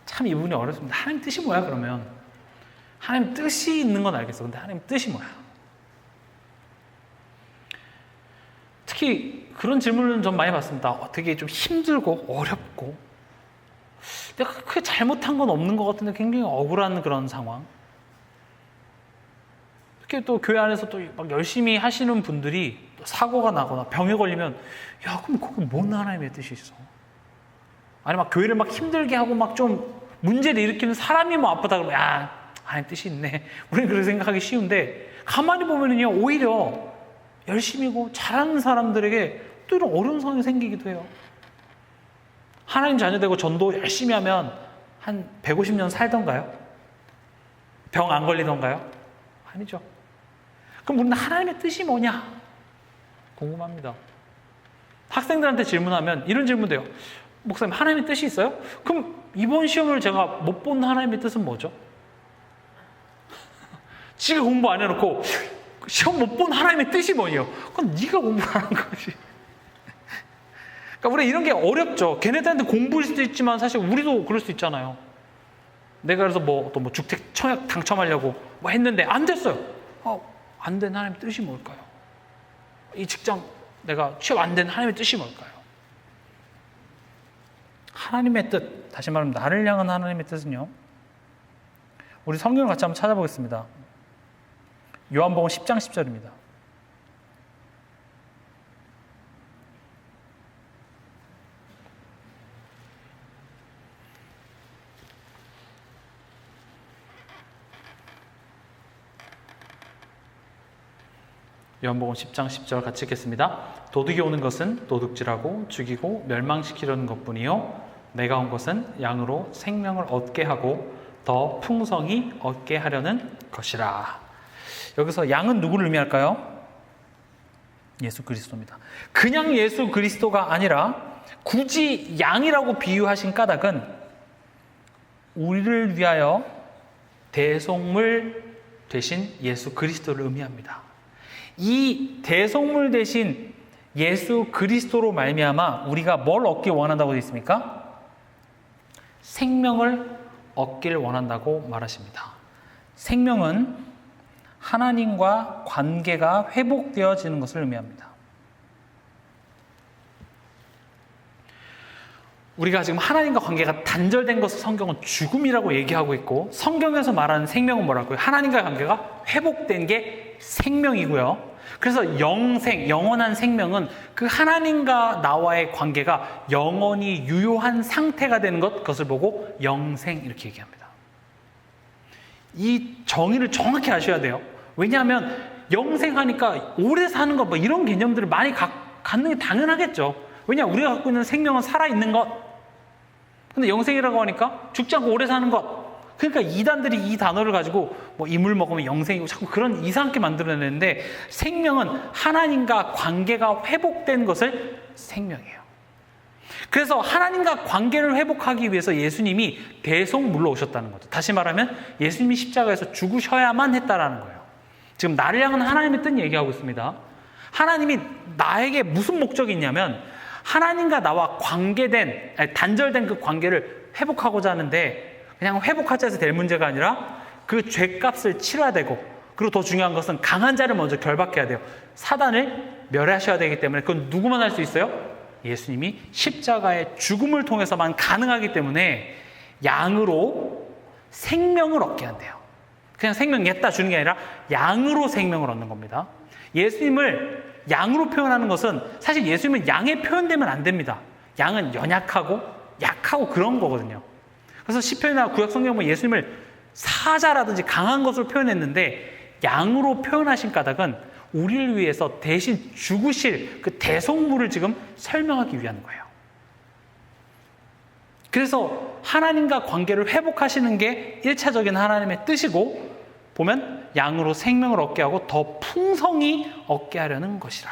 참 이 부분이 어렵습니다. 하나님 뜻이 뭐야 그러면? 하나님 뜻이 있는 건 알겠어. 근데 하나님 뜻이 뭐야? 특히 그런 질문을 좀 많이 받습니다. 되게 좀 힘들고 어렵고 내가 크게 잘못한 건 없는 것 같은데 굉장히 억울한 그런 상황. 특히 또 교회 안에서 또 막 열심히 하시는 분들이 또 사고가 나거나 병에 걸리면, 야, 그럼 거기 뭔 하나님의 뜻이 있어? 아니 막 교회를 막 힘들게 하고 막 좀 문제를 일으키는 사람이 뭐 아프다 그러면, 야, 하나님 뜻이 있네. 우리는 그렇게 생각하기 쉬운데 가만히 보면은요, 오히려 열심히고 잘하는 사람들에게 또 이런 어려운 상황이 생기기도 해요. 하나님 자녀 되고 전도 열심히 하면 한 150년 살던가요? 병 안 걸리던가요? 아니죠. 그럼 우리는 하나님의 뜻이 뭐냐? 궁금합니다. 학생들한테 질문하면 이런 질문도 해요. 목사님, 하나님의 뜻이 있어요? 그럼 이번 시험을 제가 못 본 하나님의 뜻은 뭐죠? 지가 공부 안 해놓고 시험 못 본 하나님의 뜻이 뭐예요? 그건 네가 공부하는 거지. 그러니까 우리 이런 게 어렵죠. 걔네들한테 공부일 수도 있지만 사실 우리도 그럴 수 있잖아요. 내가 그래서 또 주택 청약 당첨하려고 뭐 했는데 안 됐어요. 안 된 하나님의 뜻이 뭘까요? 이 직장 내가 취업 안 된 하나님의 뜻이 뭘까요? 하나님의 뜻, 다시 말하면 나를 향한 하나님의 뜻은요, 우리 성경을 같이 한번 찾아보겠습니다. 요한복음 10장 10절입니다. 요한복음 10장 10절 같이 읽겠습니다. 도둑이 오는 것은 도둑질하고 죽이고 멸망시키려는 것뿐이요 내가 온 것은 양으로 생명을 얻게 하고 더 풍성히 얻게 하려는 것이라. 여기서 양은 누구를 의미할까요? 예수 그리스도입니다. 그냥 예수 그리스도가 아니라 굳이 양이라고 비유하신 까닭은 우리를 위하여 대속물 되신 예수 그리스도를 의미합니다. 이 대속물 대신 예수 그리스도로 말미암아 우리가 뭘 얻기 원한다고 되어 있습니까? 생명을 얻기를 원한다고 말하십니다. 생명은 하나님과 관계가 회복되어지는 것을 의미합니다. 우리가 지금 하나님과 관계가 단절된 것을 성경은 죽음이라고 얘기하고 있고, 성경에서 말하는 생명은 뭐라고요? 하나님과의 관계가 회복된 게 생명이고요. 그래서 영원한 생명은 그 하나님과 나와의 관계가 영원히 유효한 상태가 되는 그것을 보고 영생 이렇게 얘기합니다. 이 정의를 정확히 아셔야 돼요. 왜냐하면 영생하니까 오래 사는 것 뭐 이런 개념들을 많이 갖는 게 당연하겠죠. 왜냐하면 우리가 갖고 있는 생명은 살아있는 것. 근데 영생이라고 하니까 죽지 않고 오래 사는 것. 그러니까 이단들이 이 단어를 가지고 뭐 이물 먹으면 영생이고 자꾸 그런 이상하게 만들어내는데, 생명은 하나님과 관계가 회복된 것을 생명이에요. 그래서 하나님과 관계를 회복하기 위해서 예수님이 대속물로 오셨다는 거죠. 다시 말하면 예수님이 십자가에서 죽으셔야만 했다라는 거예요. 지금 나를 향한 하나님의 뜻 얘기하고 있습니다. 하나님이 나에게 무슨 목적이 있냐면, 하나님과 나와 단절된 그 관계를 회복하고자 하는데, 그냥 회복하자 해서 될 문제가 아니라 그 죄값을 치러야 되고, 그리고 더 중요한 것은 강한 자를 먼저 결박해야 돼요. 사단을 멸하셔야 되기 때문에 그건 누구만 할 수 있어요? 예수님이 십자가의 죽음을 통해서만 가능하기 때문에 양으로 생명을 얻게 한대요. 그냥 생명 냈다 주는 게 아니라 양으로 생명을 얻는 겁니다. 예수님을 양으로 표현하는 것은, 사실 예수님은 양에 표현되면 안 됩니다. 양은 연약하고 약하고 그런 거거든요. 그래서 시편이나 구약 성경 보면 예수님을 사자라든지 강한 것으로 표현했는데, 양으로 표현하신 까닭은 우리를 위해서 대신 죽으실 그 대속물을 지금 설명하기 위한 거예요. 그래서 하나님과 관계를 회복하시는 게 1차적인 하나님의 뜻이고, 보면 양으로 생명을 얻게 하고 더 풍성히 얻게 하려는 것이라.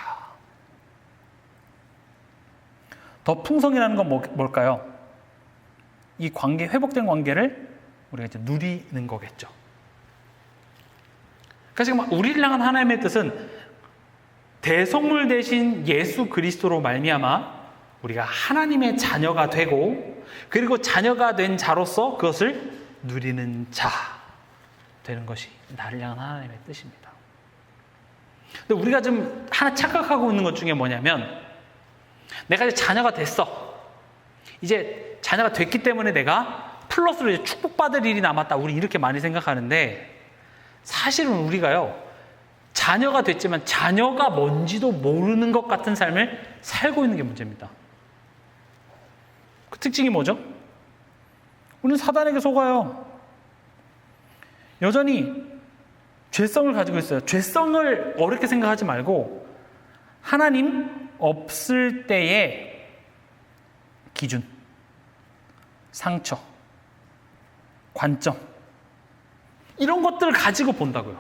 더 풍성이라는 건 뭘까요? 이 관계, 회복된 관계를 우리가 이제 누리는 거겠죠. 그러니까 지금 우리를 향한 하나님의 뜻은 대속물 대신 예수 그리스도로 말미암아 우리가 하나님의 자녀가 되고, 그리고 자녀가 된 자로서 그것을 누리는 자 되는 것이 나를 향한 하나님의 뜻입니다. 근데 우리가 좀 하나 착각하고 있는 것 중에 뭐냐면, 내가 이제 자녀가 됐어. 이제 자녀가 됐기 때문에 내가 플러스로 이제 축복받을 일이 남았다. 우리 이렇게 많이 생각하는데, 사실은 우리가요, 자녀가 됐지만 자녀가 뭔지도 모르는 것 같은 삶을 살고 있는 게 문제입니다. 그 특징이 뭐죠? 우리는 사단에게 속아요. 여전히 죄성을 가지고 있어요. 죄성을 어렵게 생각하지 말고, 하나님 없을 때의 기준, 상처, 관점, 이런 것들을 가지고 본다고요.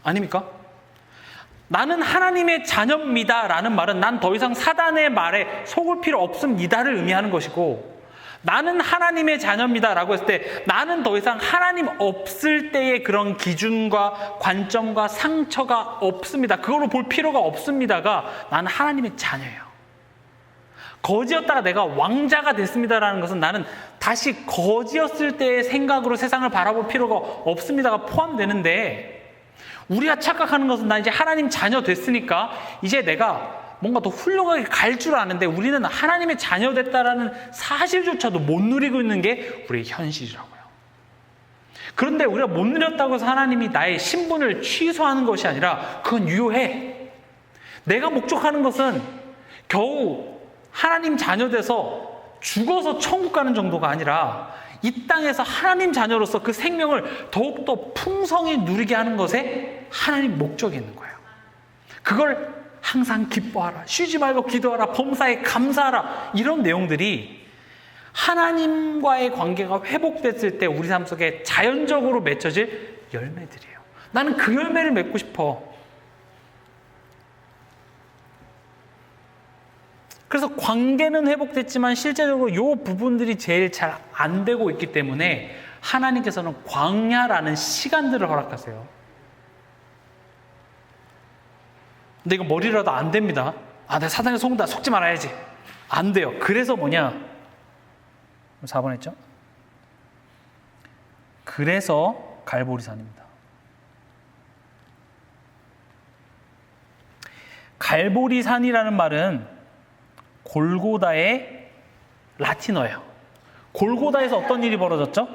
아닙니까? 나는 하나님의 자녀입니다 라는 말은 난 더 이상 사단의 말에 속을 필요 없습니다를 의미하는 것이고, 나는 하나님의 자녀입니다 라고 했을 때 나는 더 이상 하나님 없을 때의 그런 기준과 관점과 상처가 없습니다, 그걸로 볼 필요가 없습니다가 나는 하나님의 자녀예요. 거지였다가 내가 왕자가 됐습니다라는 것은 나는 다시 거지였을 때의 생각으로 세상을 바라볼 필요가 없습니다가 포함되는데, 우리가 착각하는 것은 나 이제 하나님 자녀 됐으니까 이제 내가 뭔가 더 훌륭하게 갈 줄 아는데, 우리는 하나님의 자녀 됐다라는 사실조차도 못 누리고 있는 게 우리의 현실이라고요. 그런데 우리가 못 누렸다고 해서 하나님이 나의 신분을 취소하는 것이 아니라 그건 유효해. 내가 목적하는 것은 겨우 하나님 자녀 돼서 죽어서 천국 가는 정도가 아니라 이 땅에서 하나님 자녀로서 그 생명을 더욱더 풍성히 누리게 하는 것에 하나님 목적이 있는 거예요. 그걸 항상 기뻐하라, 쉬지 말고 기도하라, 범사에 감사하라, 이런 내용들이 하나님과의 관계가 회복됐을 때 우리 삶 속에 자연적으로 맺혀질 열매들이에요. 나는 그 열매를 맺고 싶어. 그래서 관계는 회복됐지만 실제적으로 이 부분들이 제일 잘 안 되고 있기 때문에 하나님께서는 광야라는 시간들을 허락하세요. 근데 이거 머리라도 안 됩니다. 내가 사단에 속는다, 속지 말아야지. 안 돼요. 그래서 뭐냐? 4번 했죠? 그래서 갈보리산입니다. 갈보리산이라는 말은 골고다의 라틴어예요. 골고다에서 어떤 일이 벌어졌죠?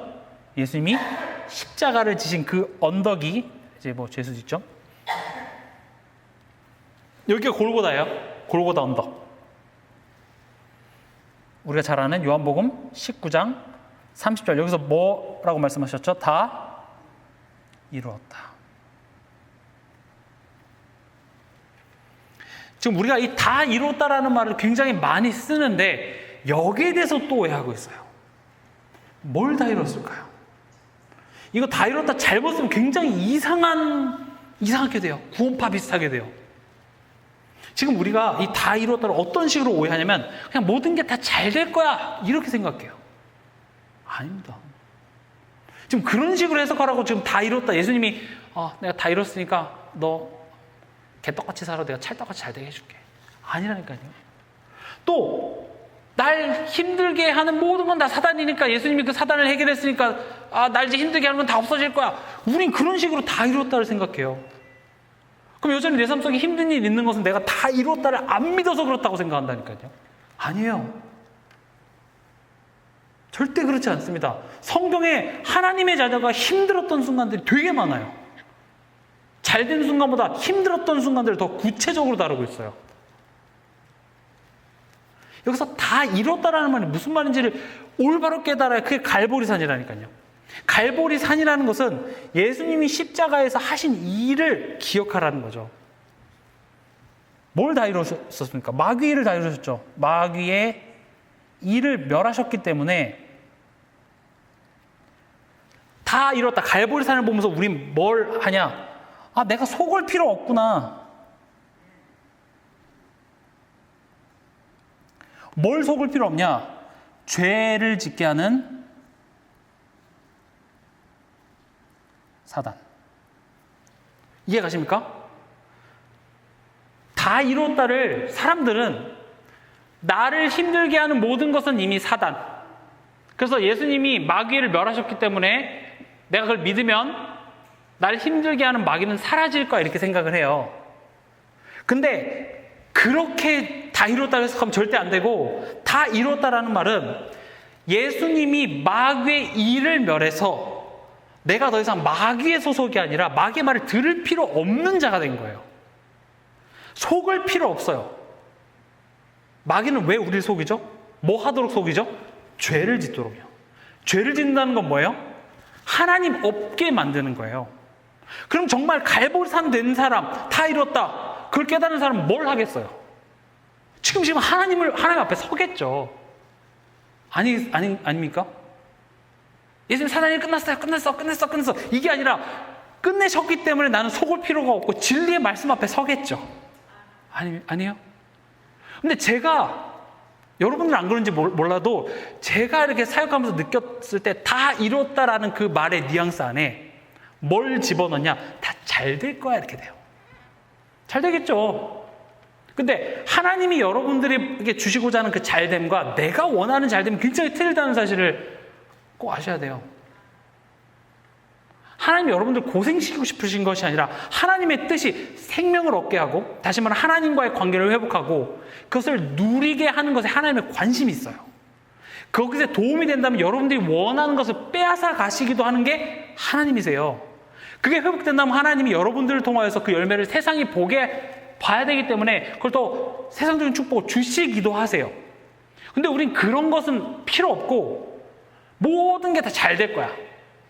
예수님이 십자가를 지신 그 언덕이 이제 뭐 죄수 짓죠? 여기가 골고다예요. 골고다 언덕. 우리가 잘 아는 요한복음 19장 30절 여기서 뭐라고 말씀하셨죠? 다 이루었다. 지금 우리가 이 다 이루었다라는 말을 굉장히 많이 쓰는데 여기에 대해서 또 오해하고 있어요. 뭘 다 이뤘을까요? 이거 다 이뤘다 잘못 쓰면 굉장히 이상하게 돼요. 구원파 비슷하게 돼요. 지금 우리가 이 다 이뤘다를 어떤 식으로 오해하냐면 그냥 모든 게 다 잘 될 거야 이렇게 생각해요. 아닙니다. 지금 그런 식으로 해석하라고 지금 다 이뤘다. 예수님이 내가 다 이뤘으니까 너 개떡같이 살아 내가 찰떡같이 잘 되게 해줄게. 아니라니까요. 또 날 힘들게 하는 모든 건 다 사단이니까 예수님이 그 사단을 해결했으니까 날 이제 힘들게 하는 건 다 없어질 거야. 우린 그런 식으로 다 이뤘다를 생각해요. 그럼 여전히 내 삶 속에 힘든 일 있는 것은 내가 다 이뤘다를 안 믿어서 그렇다고 생각한다니까요. 아니에요. 절대 그렇지 않습니다. 성경에 하나님의 자녀가 힘들었던 순간들이 되게 많아요. 잘된 순간보다 힘들었던 순간들을 더 구체적으로 다루고 있어요. 여기서 다 이뤘다라는 말이 무슨 말인지를 올바로 깨달아야 그게 갈보리산이라니까요. 갈보리산이라는 것은 예수님이 십자가에서 하신 일을 기억하라는 거죠. 뭘 다 이루셨습니까? 마귀를 다 이루셨죠. 마귀의 일을 멸하셨기 때문에 다 이뤘다. 갈보리산을 보면서 우린 뭘 하냐? 내가 속을 필요 없구나. 뭘 속을 필요 없냐? 죄를 짓게 하는 사단. 이해 가십니까? 다 이뤘다를 사람들은 나를 힘들게 하는 모든 것은 이미 사단. 그래서 예수님이 마귀를 멸하셨기 때문에 내가 그걸 믿으면 나를 힘들게 하는 마귀는 사라질 거야 이렇게 생각을 해요. 근데 그렇게 다 이뤘다고 해석하면 절대 안 되고 다 이뤘다라는 말은 예수님이 마귀의 일을 멸해서 내가 더 이상 마귀의 소속이 아니라 마귀의 말을 들을 필요 없는 자가 된 거예요. 속을 필요 없어요. 마귀는 왜 우리를 속이죠? 뭐 하도록 속이죠? 죄를 짓도록요. 죄를 짓는다는 건 뭐예요? 하나님 없게 만드는 거예요. 그럼 정말 갈보리산 된 사람, 다 이뤘다. 그걸 깨달은 사람은 뭘 하겠어요? 지금 하나님 앞에 서겠죠. 아닙니까? 예수님 사단이 끝났어요. 끝냈어. 이게 아니라 끝내셨기 때문에 나는 속을 필요가 없고 진리의 말씀 앞에 서겠죠. 아니에요? 근데 제가 여러분들은 안 그런지 몰라도 제가 이렇게 사역하면서 느꼈을 때 다 이뤘다라는 그 말의 뉘앙스 안에 뭘 집어넣냐? 다 잘 될 거야 이렇게 돼요. 잘 되겠죠. 근데 하나님이 여러분들에게 주시고자 하는 그 잘됨과 내가 원하는 잘됨이 굉장히 틀리다는 사실을 꼭 아셔야 돼요. 하나님이 여러분들 고생시키고 싶으신 것이 아니라 하나님의 뜻이 생명을 얻게 하고 다시 말해 하나님과의 관계를 회복하고 그것을 누리게 하는 것에 하나님의 관심이 있어요. 거기서 도움이 된다면 여러분들이 원하는 것을 빼앗아 가시기도 하는 게 하나님이세요. 그게 회복된다면 하나님이 여러분들을 통하여서 그 열매를 세상이 보게 봐야 되기 때문에 그걸 또 세상적인 축복을 주시기도 하세요. 근데 우린 그런 것은 필요 없고 모든 게 다 잘 될 거야.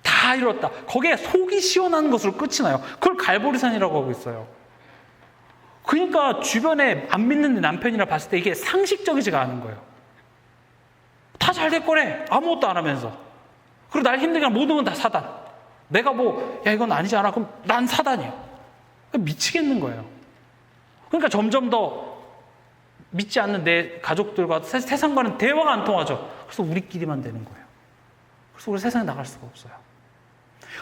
다 이뤘다. 거기에 속이 시원한 것으로 끝이 나요. 그걸 갈보리산이라고 하고 있어요. 그러니까 주변에 안 믿는 남편이라 봤을 때 이게 상식적이지가 않은 거예요. 다 잘 될 거래. 아무것도 안 하면서. 그리고 날 힘들게 하는 모든 건 다 사단. 내가 이건 아니지 않아? 그럼 난 사단이야. 미치겠는 거예요. 그러니까 점점 더 믿지 않는 내 가족들과 세상과는 대화가 안 통하죠. 그래서 우리끼리만 되는 거예요. 그래서 우리 세상에 나갈 수가 없어요.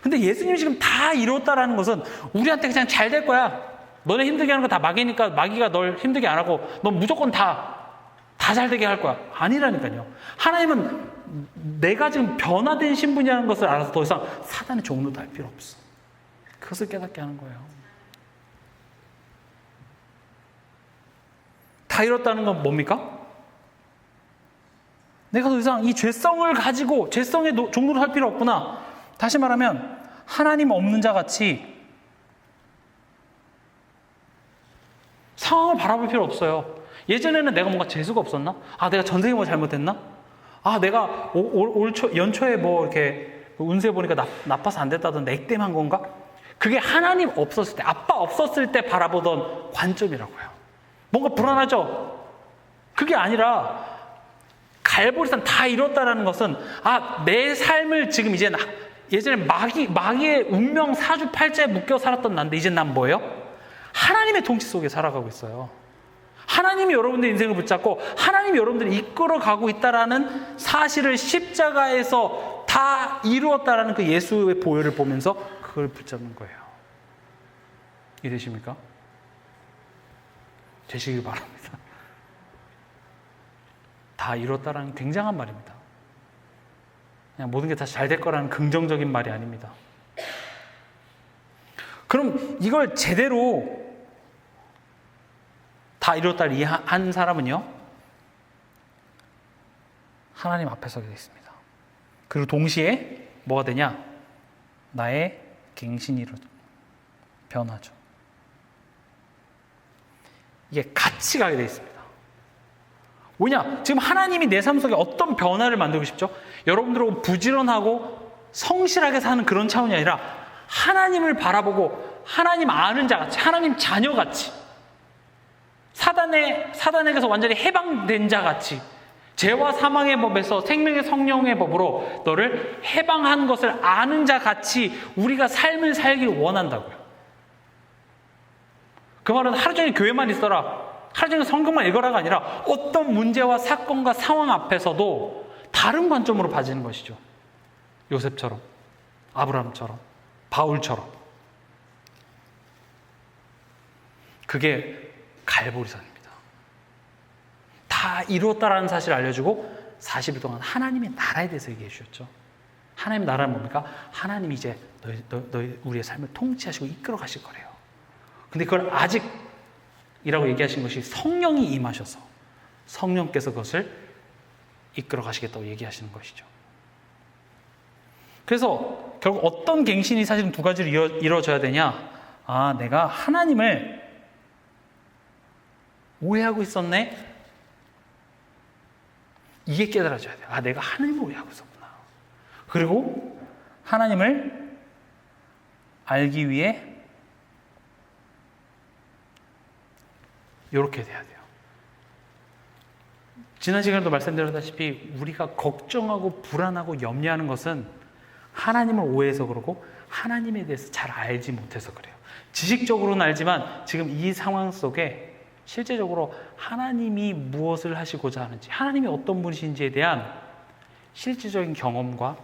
근데 예수님이 지금 다 이뤘다라는 것은 우리한테 그냥 잘 될 거야. 너네 힘들게 하는 거 다 마귀니까 마귀가 널 힘들게 안 하고 넌 무조건 다 잘 되게 할 거야. 아니라니까요. 하나님은 내가 지금 변화된 신분이라는 것을 알아서 더 이상 사단의 종로도 할 필요 없어. 그것을 깨닫게 하는 거예요. 다 이뤘다는 건 뭡니까? 내가 더 이상 이 죄성을 가지고 죄성의 종로를 할 필요 없구나. 다시 말하면 하나님 없는 자 같이 상황을 바라볼 필요 없어요. 예전에는 내가 뭔가 재수가 없었나? 내가 전생에 뭐 잘못했나? 내가 연초에 뭐 이렇게 운세 보니까 나빠서 안 됐다던데 액땜한 건가? 그게 하나님 없었을 때, 아빠 없었을 때 바라보던 관점이라고요. 뭔가 불안하죠? 그게 아니라 갈보리산 다 이뤘다라는 것은 내 삶을 지금 이제 예전에 마귀의 운명 사주팔자에 묶여 살았던 난데 이제 난 뭐예요? 하나님의 통치 속에 살아가고 있어요. 하나님이 여러분들 인생을 붙잡고 하나님이 여러분들을 이끌어가고 있다라는 사실을 십자가에서 다 이루었다라는 그 예수의 보혈을 보면서 그걸 붙잡는 거예요. 이해되십니까? 되시길 바랍니다. 다 이뤘다라는 굉장한 말입니다. 그냥 모든 게 다 잘 될 거라는 긍정적인 말이 아닙니다. 그럼 이걸 제대로 다 이뤘다를 이해한 사람은요, 하나님 앞에 서게 되어 있습니다. 그리고 동시에 뭐가 되냐? 나의 갱신이 변하죠. 이게 같이 가게 되어 있습니다. 뭐냐? 지금 하나님이 내 삶 속에 어떤 변화를 만들고 싶죠? 여러분들하고 부지런하고 성실하게 사는 그런 차원이 아니라 하나님을 바라보고 하나님 아는 자같이, 하나님 자녀같이, 사단에게서 완전히 해방된 자같이, 죄와 사망의 법에서 생명의 성령의 법으로 너를 해방한 것을 아는 자같이 우리가 삶을 살기를 원한다고요. 그 말은 하루 종일 교회만 있어라, 하루 종일 성경만 읽어라가 아니라 어떤 문제와 사건과 상황 앞에서도 다른 관점으로 봐지는 것이죠. 요셉처럼, 아브라함처럼, 바울처럼. 그게 갈보리산입니다. 다 이루었다라는 사실을 알려주고 40일 동안 하나님의 나라에 대해서 얘기해 주셨죠. 하나님의 나라는 뭡니까? 하나님이 이제 너희 우리의 삶을 통치하시고 이끌어 가실 거래요. 근데 그걸 아직이라고 얘기하신 것이 성령이 임하셔서 성령께서 그것을 이끌어 가시겠다고 얘기하시는 것이죠. 그래서 결국 어떤 갱신이 사실은 두 가지로 이루어져야 되냐? 내가 하나님을 오해하고 있었네? 이게 깨달아져야 돼요. 내가 하나님을 오해하고 있었구나. 그리고 하나님을 알기 위해 이렇게 돼야 돼요. 지난 시간에도 말씀드렸다시피 우리가 걱정하고 불안하고 염려하는 것은 하나님을 오해해서 그러고 하나님에 대해서 잘 알지 못해서 그래요. 지식적으로는 알지만 지금 이 상황 속에 실제적으로 하나님이 무엇을 하시고자 하는지, 하나님이 어떤 분이신지에 대한 실질적인 경험과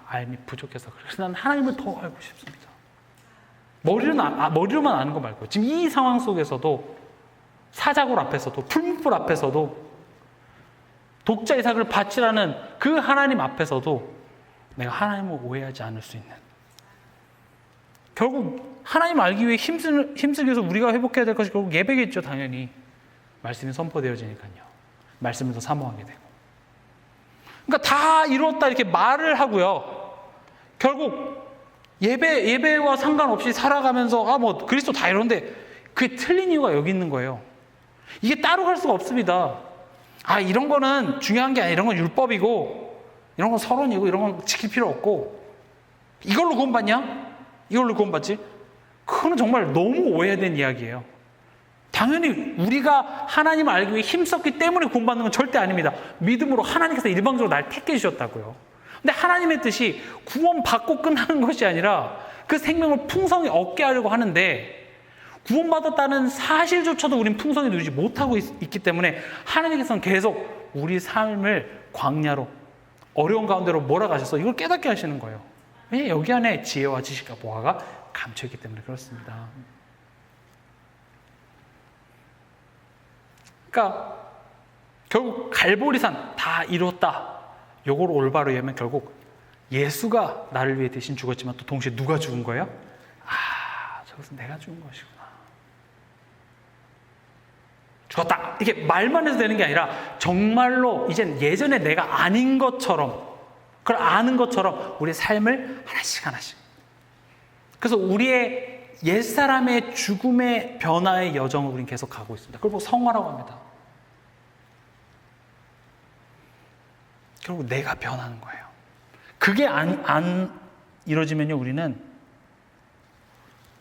알미 부족해서 그래요. 그래서 나는 하나님을 더 알고 싶습니다. 머리로만 아는 거 말고 지금 이 상황 속에서도, 사자굴 앞에서도, 풀무불 앞에서도, 독자 이삭을 바치라는 그 하나님 앞에서도 내가 하나님을 오해하지 않을 수 있는, 결국 하나님 알기 위해 힘쓰기 위해서 우리가 회복해야 될 것이 결국 예배겠죠. 당연히 말씀이 선포되어지니까요. 말씀을 더 사모하게 되고, 그러니까 다 이루었다 이렇게 말을 하고요, 결국 예배와 상관없이 살아가면서 뭐 그리스도 다 이런데 그게 틀린 이유가 여기 있는 거예요. 이게 따로 갈 수가 없습니다. 이런 거는 중요한 게 아니라 이런 건 율법이고 이런 건 서론이고 이런 건 지킬 필요 없고, 이걸로 구원받냐? 이걸로 구원받지? 그거는 정말 너무 오해된 이야기예요. 당연히 우리가 하나님을 알기 위해 힘썼기 때문에 구원받는 건 절대 아닙니다. 믿음으로 하나님께서 일방적으로 날 택해 주셨다고요. 근데 하나님의 뜻이 구원받고 끝나는 것이 아니라 그 생명을 풍성히 얻게 하려고 하는데, 구원받았다는 사실조차도 우린 풍성히 누리지 못하고 있기 때문에 하나님께서는 계속 우리 삶을 광야로, 어려운 가운데로 몰아가셔서 이걸 깨닫게 하시는 거예요. 왜냐? 여기 안에 지혜와 지식과 보화가 감춰있기 때문에 그렇습니다. 그러니까 결국 갈보리산 다 이뤘다, 요걸 올바로 이해하면 결국 예수가 나를 위해 대신 죽었지만 또 동시에 누가 죽은 거예요? 저것은 내가 죽은 것이구나. 죽었다 이렇게 말만 해도 되는 게 아니라 정말로 이젠 예전에 내가 아닌 것처럼, 그걸 아는 것처럼 우리의 삶을 하나씩 하나씩, 그래서 우리의 옛사람의 죽음의 변화의 여정을 우리는 계속 가고 있습니다. 그걸 보고 성화라고 합니다. 그리고 내가 변하는 거예요. 그게 안 이루어지면요, 우리는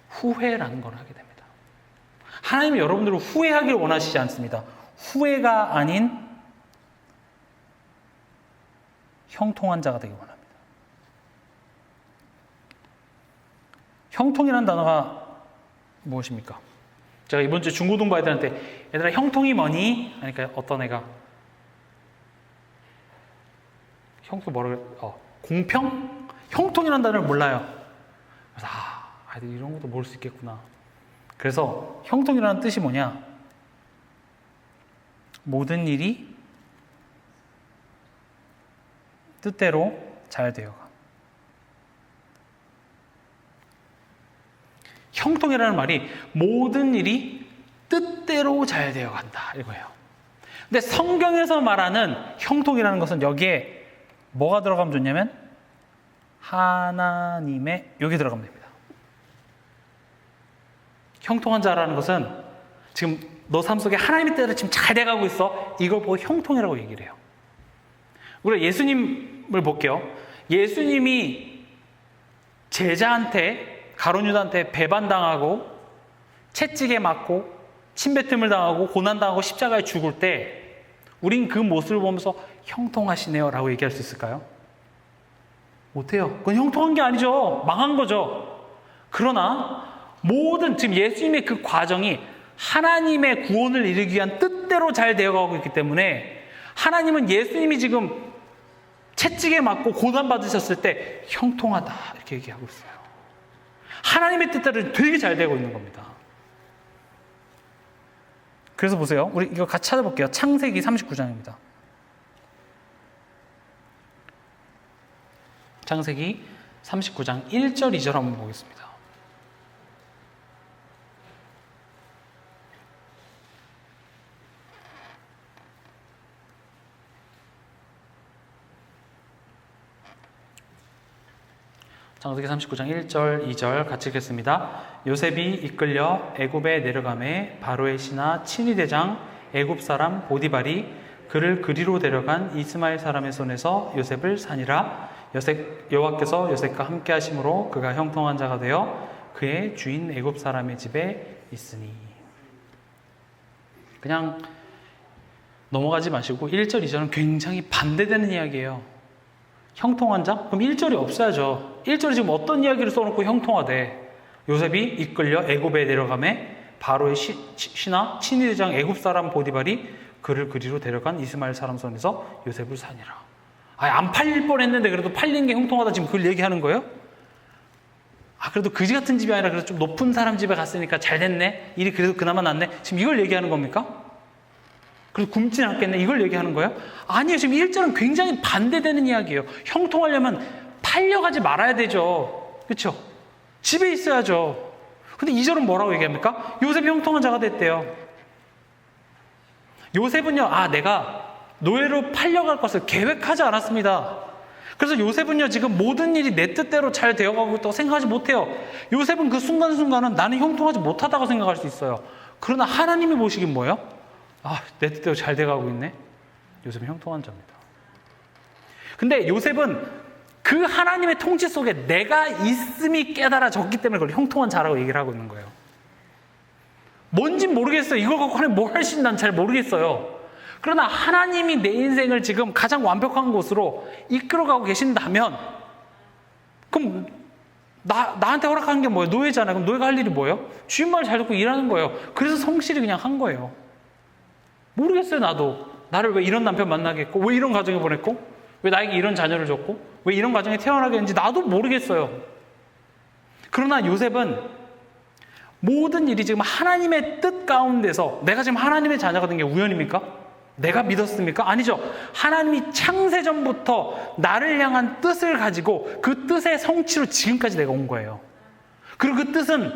후회라는 걸 하게 됩니다. 하나님이 여러분들을 후회하길 원하시지 않습니다. 후회가 아닌 형통한 자가 되길 원합니다. 형통이라는 단어가 무엇입니까? 제가 이번 주 중고등부 아이들한테 얘들아 형통이 뭐니? 하니까 어떤 애가 형통 뭐라 그래? 공평? 형통이라는 단어를 몰라요. 그래서 아이들 이런 것도 모를 수 있겠구나. 그래서 형통이라는 뜻이 뭐냐? 모든 일이 뜻대로 잘 되어가. 형통이라는 말이 모든 일이 뜻대로 잘 되어간다 이거예요. 근데 성경에서 말하는 형통이라는 것은 여기에 뭐가 들어가면 좋냐면 하나님의 여기 들어가면 됩니다. 형통한 자라는 것은 지금 너 삶 속에 하나님의 뜻대로 지금 잘 돼가고 있어. 이걸 보고 형통이라고 얘기를 해요. 우리가 예수님을 볼게요. 예수님이 제자한테 가룟 유다한테 배반당하고 채찍에 맞고 침뱉음을 당하고 고난당하고 십자가에 죽을 때 우린 그 모습을 보면서 형통하시네요 라고 얘기할 수 있을까요? 못해요. 그건 형통한 게 아니죠. 망한 거죠. 그러나 모든 지금 예수님의 그 과정이 하나님의 구원을 이루기 위한 뜻대로 잘 되어가고 있기 때문에 하나님은 예수님이 지금 채찍에 맞고 고난받으셨을 때 형통하다 이렇게 얘기하고 있어요. 하나님의 뜻대로 되게 잘 되고 있는 겁니다. 그래서 보세요. 우리 이거 같이 찾아볼게요. 창세기 39장입니다. 창세기 39장 1절 2절 한번 보겠습니다. 창세기 39장 1절 2절 같이 읽겠습니다. 요셉이 이끌려 애굽에 내려가매 바로의 신하 친위대장 애굽 사람 보디발이 그를 그리로 데려간 이스마엘 사람의 손에서 요셉을 산이라. 여호와께서 요셉과 함께 하심으로 그가 형통한 자가 되어 그의 주인 애굽 사람의 집에 있으니. 그냥 넘어가지 마시고 1절 2절은 굉장히 반대되는 이야기예요. 형통한 자? 그럼 1절이 없어야죠. 1절이 지금 어떤 이야기를 써놓고 형통하대? 요셉이 이끌려 애굽에 내려가매 바로의 신하 친위대장 애굽 사람 보디발이 그를 그리로 데려간 이스마엘 사람 손에서 요셉을 산이라. 안 팔릴 뻔했는데 그래도 팔린 게 형통하다 지금 그걸 얘기하는 거예요? 그래도 그지 같은 집이 아니라 그래도 좀 높은 사람 집에 갔으니까 잘 됐네. 일이 그래도 그나마 낫네. 지금 이걸 얘기하는 겁니까? 그래서 굶진 않겠네. 이걸 얘기하는 거예요? 아니요. 지금 1절은 굉장히 반대되는 이야기예요. 형통하려면 팔려가지 말아야 되죠. 그렇죠? 집에 있어야죠. 근데 2절은 뭐라고 얘기합니까? 요셉이 형통한 자가 됐대요. 요셉은요, 내가 노예로 팔려갈 것을 계획하지 않았습니다. 그래서 요셉은요, 지금 모든 일이 내 뜻대로 잘 되어가고 있다고 생각하지 못해요. 요셉은 그 순간순간은 나는 형통하지 못하다고 생각할 수 있어요. 그러나 하나님이 보시긴 뭐예요? 내 뜻대로 잘 돼가고 있네. 요셉은 형통한 자입니다. 근데 요셉은 그 하나님의 통치 속에 내가 있음이 깨달아졌기 때문에 그걸 형통한 자라고 얘기를 하고 있는 거예요. 뭔진 모르겠어요. 이걸 갖고 하나님 뭘 하시는지 난 잘 모르겠어요. 그러나 하나님이 내 인생을 지금 가장 완벽한 곳으로 이끌어가고 계신다면 그럼 나한테 허락하는 게 뭐예요? 노예잖아요. 그럼 노예가 할 일이 뭐예요? 주인 말 잘 듣고 일하는 거예요. 그래서 성실히 그냥 한 거예요. 모르겠어요. 나를 왜 이런 남편 만나게 했고 왜 이런 가정에 보냈고 왜 나에게 이런 자녀를 줬고 왜 이런 가정에 태어나게 했는지 나도 모르겠어요. 그러나 요셉은 모든 일이 지금 하나님의 뜻 가운데서 내가 지금 하나님의 자녀가 된 게 우연입니까? 내가 믿었습니까? 아니죠. 하나님이 창세전부터 나를 향한 뜻을 가지고 그 뜻의 성취로 지금까지 내가 온 거예요. 그리고 그 뜻은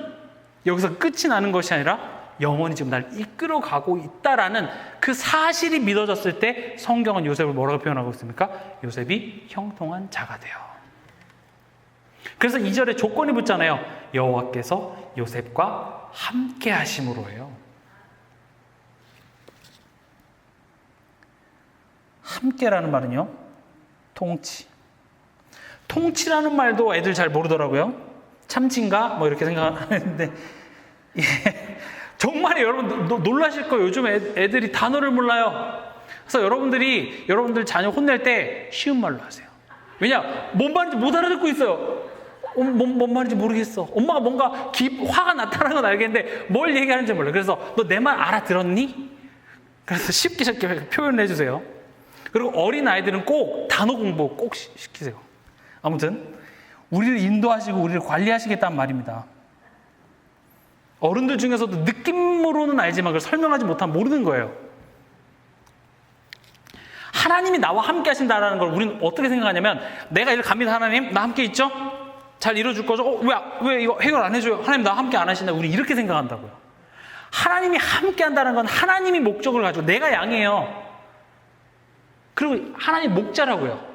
여기서 끝이 나는 것이 아니라 영원히 지금 나를 이끌어가고 있다라는 그 사실이 믿어졌을 때 성경은 요셉을 뭐라고 표현하고 있습니까? 요셉이 형통한 자가 돼요. 그래서 2절에 조건이 붙잖아요. 여호와께서 요셉과 함께 하심으로 해요. 함께라는 말은요, 통치. 통치라는 말도 애들 잘 모르더라고요. 참치인가? 뭐 이렇게 생각하는데 정말 여러분 놀라실 거예요. 요즘 애들이 단어를 몰라요. 그래서 여러분들 자녀 혼낼 때 쉬운 말로 하세요. 왜냐? 뭔 말인지 못 알아듣고 있어요. 뭔 말인지 모르겠어. 엄마가 뭔가 화가 나타나는 건 알겠는데 뭘 얘기하는지 몰라요. 그래서 너 내 말 알아들었니? 그래서 쉽게 표현을 해주세요. 그리고 어린 아이들은 꼭 단어 공부 꼭 시키세요. 아무튼 우리를 인도하시고 우리를 관리하시겠다는 말입니다. 어른들 중에서도 느낌으로는 알지만 그걸 설명하지 못하면 모르는 거예요. 하나님이 나와 함께 하신다는 걸 우리는 어떻게 생각하냐면 내가 이를 갑니다. 하나님 나 함께 있죠? 잘 이뤄줄 거죠? 왜 이거 해결 안 해줘요? 하나님 나 함께 안 하신다. 우리 이렇게 생각한다고요. 하나님이 함께 한다는 건 하나님이 목적을 가지고 내가 양이에요. 그리고 하나님 목자라고요.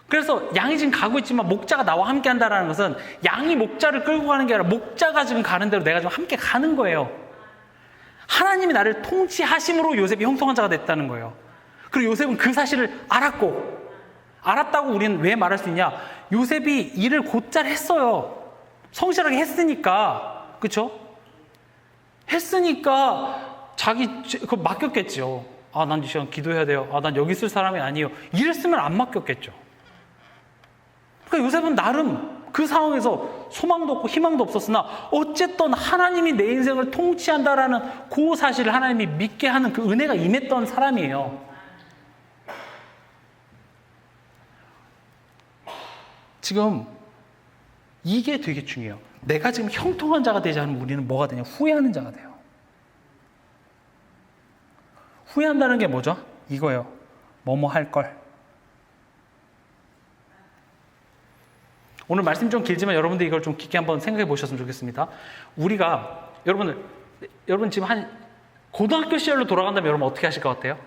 그래서 양이 지금 가고 있지만 목자가 나와 함께 한다는 것은 양이 목자를 끌고 가는 게 아니라 목자가 지금 가는 대로 내가 지금 함께 가는 거예요. 하나님이 나를 통치하심으로 요셉이 형통한 자가 됐다는 거예요. 그리고 요셉은 그 사실을 알았다고 우리는 왜 말할 수 있냐? 요셉이 일을 곧잘 했어요. 성실하게 했으니까. 그렇죠? 했으니까 그거 맡겼겠죠. 난 이 시간 기도해야 돼요. 난 여기 있을 사람이 아니에요. 이랬으면 안 맡겼겠죠. 그러니까 요셉은 나름 그 상황에서 소망도 없고 희망도 없었으나 어쨌든 하나님이 내 인생을 통치한다라는 그 사실을 하나님이 믿게 하는 그 은혜가 임했던 사람이에요. 지금 이게 되게 중요해요. 내가 지금 형통한 자가 되지 않으면 우리는 뭐가 되냐? 후회하는 자가 돼요. 후회한다는 게 뭐죠? 이거예요. 뭐뭐 할 걸. 오늘 말씀 좀 길지만 여러분들 이걸 좀 깊게 한번 생각해 보셨으면 좋겠습니다. 우리가 여러분 지금 한 고등학교 시절로 돌아간다면 여러분 어떻게 하실 것 같아요?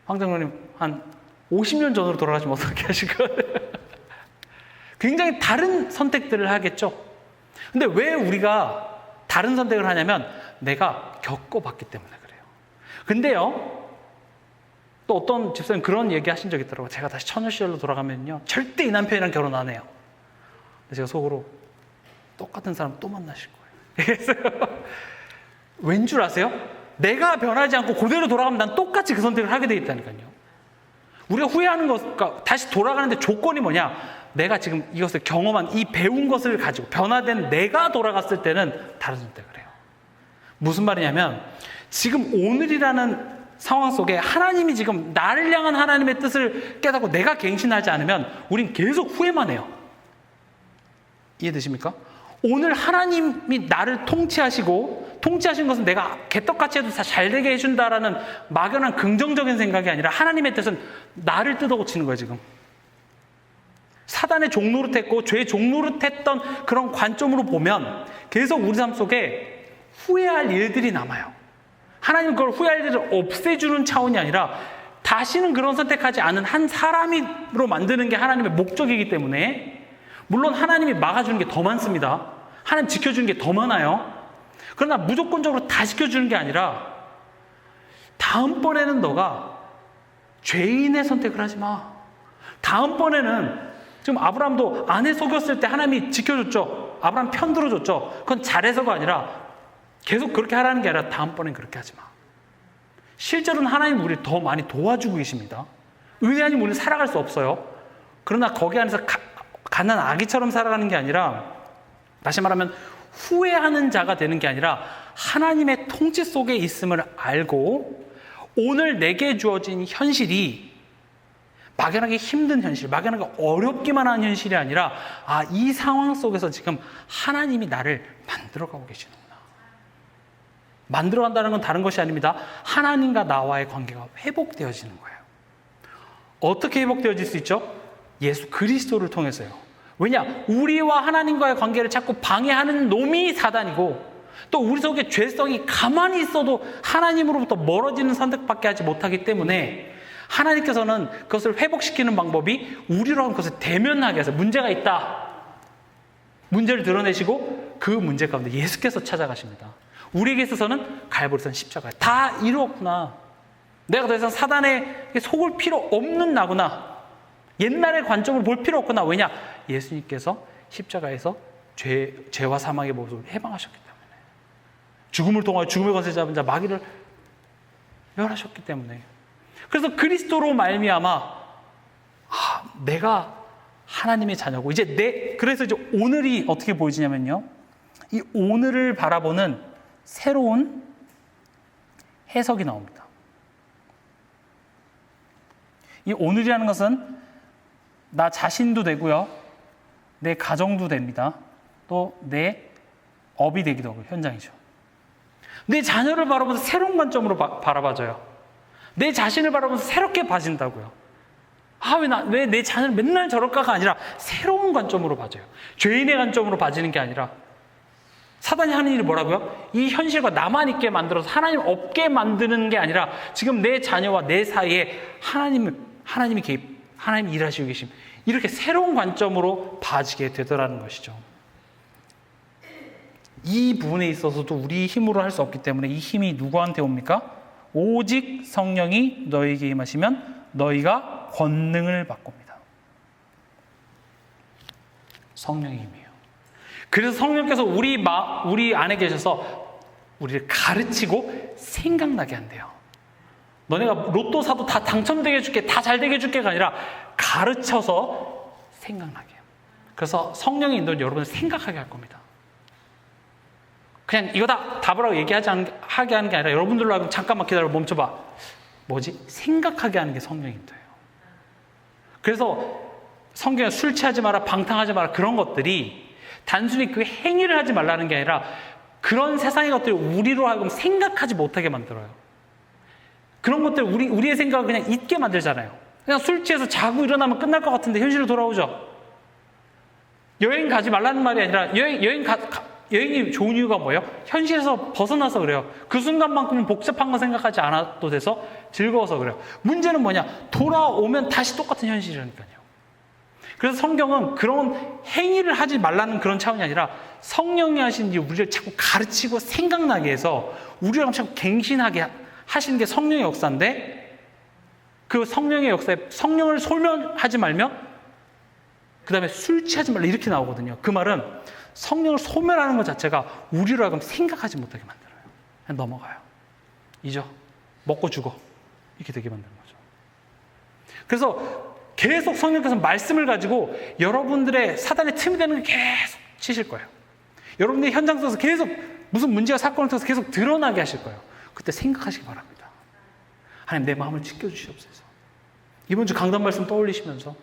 황장로님 한 50년 전으로 돌아가시면 어떻게 하실 것 같아요? 굉장히 다른 선택들을 하겠죠. 근데 왜 우리가 다른 선택을 하냐면 내가 겪어봤기 때문에 그래요. 근데요, 또 어떤 집사님 그런 얘기 하신 적이 있더라고요. 제가 다시 처녀 시절로 돌아가면요 절대 이 남편이랑 결혼 안 해요. 근데 제가 속으로 똑같은 사람 또 만나실 거예요. 그래서 왠 줄 아세요? 내가 변하지 않고 그대로 돌아가면 난 똑같이 그 선택을 하게 돼 있다니까요. 우리가 후회하는 것, 그러니까 다시 돌아가는데 조건이 뭐냐? 내가 지금 이것을 경험한 이 배운 것을 가지고 변화된 내가 돌아갔을 때는 다른 선택을 해요. 무슨 말이냐면 지금 오늘이라는 상황 속에 하나님이 지금 나를 향한 하나님의 뜻을 깨닫고 내가 갱신하지 않으면 우린 계속 후회만 해요. 이해되십니까? 오늘 하나님이 나를 통치하신 것은 내가 개떡같이 해도 다 잘되게 해준다라는 막연한 긍정적인 생각이 아니라 하나님의 뜻은 나를 뜯어고치는 거예요. 지금 사단의 종노릇했고 죄의 종노릇했던 그런 관점으로 보면 계속 우리 삶 속에 후회할 일들이 남아요. 하나님은 그걸 후회할 일을 없애주는 차원이 아니라 다시는 그런 선택하지 않은 한 사람으로 만드는 게 하나님의 목적이기 때문에 물론 하나님이 막아주는 게 더 많습니다. 하나님 지켜주는 게 더 많아요. 그러나 무조건적으로 다 지켜주는 게 아니라 다음번에는 너가 죄인의 선택을 하지 마. 다음번에는 지금 아브라함도 아내 속였을 때 하나님이 지켜줬죠. 아브라함 편 들어줬죠. 그건 잘해서가 아니라 계속 그렇게 하라는 게 아니라 다음번엔 그렇게 하지 마. 실제로는 하나님 우리를 더 많이 도와주고 계십니다. 은혜 아니면 우리는 살아갈 수 없어요. 그러나 거기 안에서 가난 아기처럼 살아가는 게 아니라 다시 말하면 후회하는 자가 되는 게 아니라 하나님의 통치 속에 있음을 알고 오늘 내게 주어진 현실이 막연하게 힘든 현실, 막연하게 어렵기만 한 현실이 아니라 이 상황 속에서 지금 하나님이 나를 만들어가고 계시는구나. 만들어간다는 건 다른 것이 아닙니다. 하나님과 나와의 관계가 회복되어지는 거예요. 어떻게 회복되어질 수 있죠? 예수 그리스도를 통해서요. 왜냐? 우리와 하나님과의 관계를 자꾸 방해하는 놈이 사단이고 또 우리 속에 죄성이 가만히 있어도 하나님으로부터 멀어지는 선택밖에 하지 못하기 때문에 하나님께서는 그것을 회복시키는 방법이 우리로 하는 것을 대면하게 해서 문제가 있다. 문제를 드러내시고 그 문제 가운데 예수께서 찾아가십니다. 우리에게 있어서는 갈보리산 십자가 다 이루었구나. 내가 더 이상 사단에 속을 필요 없는 나구나. 옛날의 관점으로 볼 필요 없구나. 왜냐? 예수님께서 십자가에서 죄와 사망의 모습을 해방하셨기 때문에. 죽음을 통하여 죽음의 권세 잡은 자 마귀를 멸하셨기 때문에. 그래서 그리스도로 말미암아 내가 하나님의 자녀고 그래서 이제 오늘이 어떻게 보이지냐면요. 이 오늘을 바라보는 새로운 해석이 나옵니다. 이 오늘이라는 것은 나 자신도 되고요. 내 가정도 됩니다. 또 내 업이 되기도 하고 현장이죠. 내 자녀를 바라보면서 새로운 관점으로 바라봐줘요. 내 자신을 바라보면서 새롭게 봐진다고요. 왜 내 자녀를 맨날 저럴까가 아니라 새로운 관점으로 봐줘요. 죄인의 관점으로 봐지는 게 아니라 사단이 하는 일이 뭐라고요? 이 현실과 나만 있게 만들어서 하나님 없게 만드는 게 아니라 지금 내 자녀와 내 사이에 하나님이 개입, 하나님이 일하시고 계심. 이렇게 새로운 관점으로 봐지게 되더라는 것이죠. 이 부분에 있어서도 우리 힘으로 할 수 없기 때문에 이 힘이 누구한테 옵니까? 오직 성령이 너희에게 임하시면 너희가 권능을 받고 옵니다. 성령의 힘이에요. 그래서 성령께서 우리 안에 계셔서 우리를 가르치고 생각나게 한대요. 너네가 로또 사도 다 당첨되게 해줄게, 다 잘되게 해줄게가 아니라 가르쳐서 생각나게 해요. 그래서 성령의 인도는 여러분을 생각하게 할 겁니다. 그냥 이거다 답으라고 하게 하는 게 아니라 여러분들로 하면 잠깐만 기다려 멈춰봐. 생각하게 하는 게 성령의 인도예요. 그래서 성경에 술 취하지 마라, 방탕하지 마라 그런 것들이 단순히 그 행위를 하지 말라는 게 아니라 그런 세상의 것들을 우리로 하여금 생각하지 못하게 만들어요. 그런 것들 우리의 생각을 그냥 잊게 만들잖아요. 그냥 술 취해서 자고 일어나면 끝날 것 같은데 현실로 돌아오죠. 여행 가지 말라는 말이 아니라 여행이 좋은 이유가 뭐예요? 현실에서 벗어나서 그래요. 그 순간만큼은 복잡한 거 생각하지 않아도 돼서 즐거워서 그래요. 문제는 뭐냐? 돌아오면 다시 똑같은 현실이라니까요. 그래서 성경은 그런 행위를 하지 말라는 그런 차원이 아니라 성령이 하신 일 우리를 자꾸 가르치고 생각나게 해서 우리랑 자꾸 갱신하게 하시는 게 성령의 역사인데 그 성령의 역사에 성령을 소멸하지 말며 그 다음에 술 취하지 말라 이렇게 나오거든요. 그 말은 성령을 소멸하는 것 자체가 우리로 하여금 생각하지 못하게 만들어요. 그냥 넘어가요. 잊어. 먹고 죽어. 이렇게 되게 만드는 거죠. 그래서 계속 성령께서 말씀을 가지고 여러분들의 사단의 틈이 되는 걸 계속 치실 거예요. 여러분들의 현장 속에서 계속 무슨 문제가 사건을 통해서 계속 드러나게 하실 거예요. 그때 생각하시기 바랍니다. 하나님 내 마음을 지켜주시옵소서. 이번 주 강단 말씀 떠올리시면서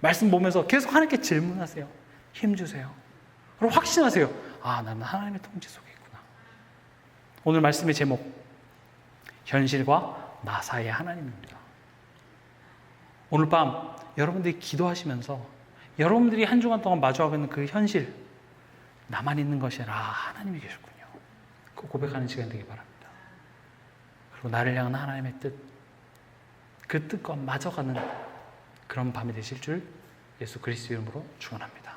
말씀 보면서 계속 하나님께 질문하세요. 힘주세요. 그리고 확신하세요. 나는 하나님의 통치 속에 있구나. 오늘 말씀의 제목 현실과 나 사이의 하나님입니다. 오늘 밤 여러분들이 기도하시면서 여러분들이 한 주간 동안 마주하고 있는 그 현실 나만 있는 것이 아니라 하나님이 계셨군요. 그 고백하는 시간 되기 바랍니다. 그리고 나를 향한 하나님의 뜻, 그 뜻과 맞아가는 그런 밤이 되실 줄 예수 그리스도 이름으로 축원합니다.